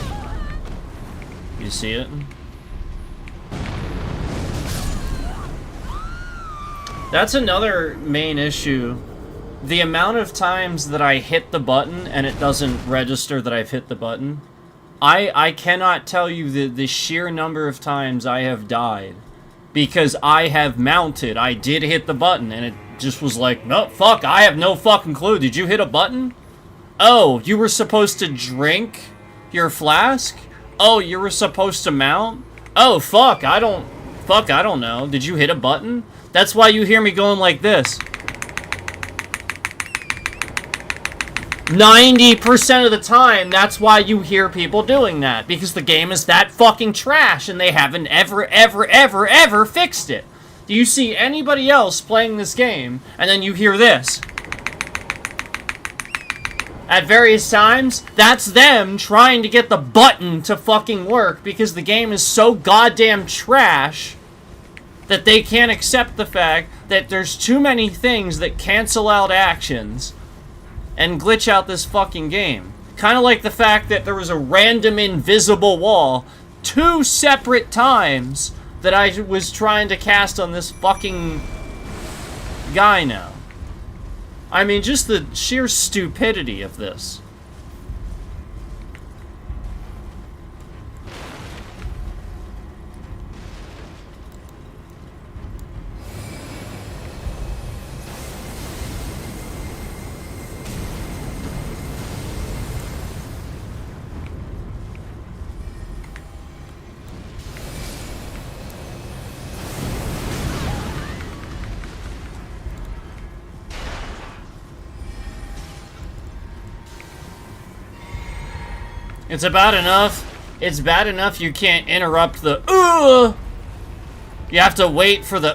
You see it? That's another main issue. The amount of times that I hit the button and it doesn't register that I've hit the button. I cannot tell you the sheer number of times I have died. Because I have mounted, I did hit the button, and it just was like, no, fuck, I have no fucking clue. Did you hit a button? Oh, you were supposed to drink your flask? Oh, you were supposed to mount? Oh, fuck, I don't know. Did you hit a button? That's why you hear me going like this. 90% of the time, that's why you hear people doing that. Because the game is that fucking trash, and they haven't ever fixed it. Do you see anybody else playing this game, and then you hear this? At various times, that's them trying to get the button to fucking work, because the game is so goddamn trash that they can't accept the fact that there's too many things that cancel out actions and glitch out this fucking game. Kind of like the fact that there was a random invisible wall 2 separate times that I was trying to cast on this fucking guy now. I mean, just the sheer stupidity of this. It's bad enough you can't interrupt the You have to wait for the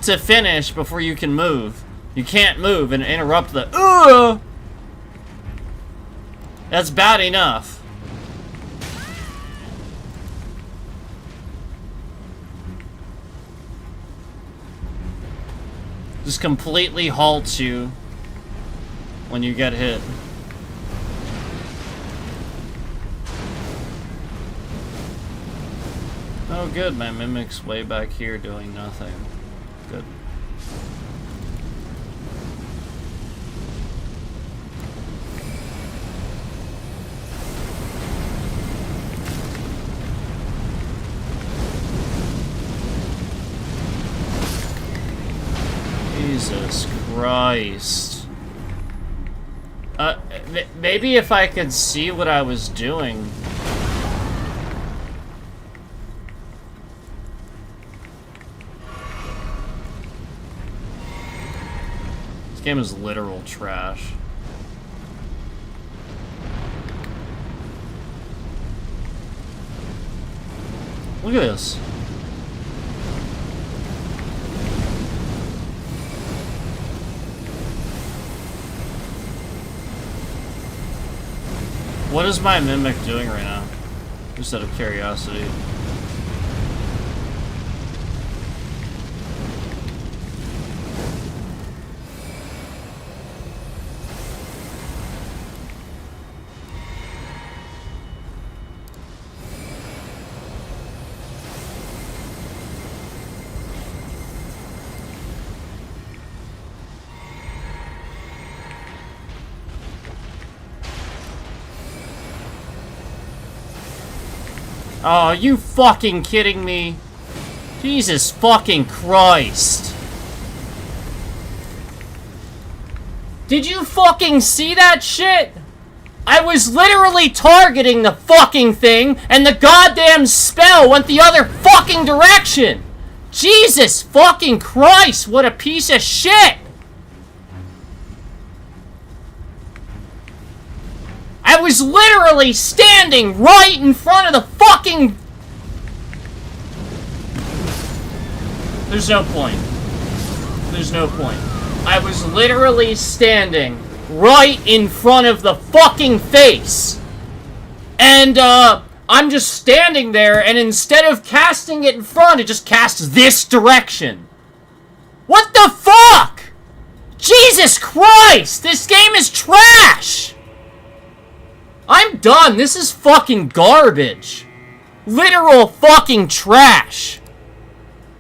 to finish before you can move. You can't move and interrupt the That's bad enough. Just completely halts you when you get hit. Oh good, my mimic's way back here doing nothing. Good. Jesus Christ. Maybe if I could see what I was doing. This game is literal trash. Look at this. What is my mimic doing right now? Just out of curiosity. Oh, are you fucking kidding me? Jesus fucking Christ. Did you fucking see that shit? I was literally targeting the fucking thing, and the goddamn spell went the other fucking direction! Jesus fucking Christ, what a piece of shit! I was literally standing right in front of the fucking... There's no point. There's no point. I was literally standing right in front of the fucking face. And, I'm just standing there, and instead of casting it in front, it just casts this direction. What the fuck? Jesus Christ! This game is trash! I'm done. This is fucking garbage. Literal fucking trash.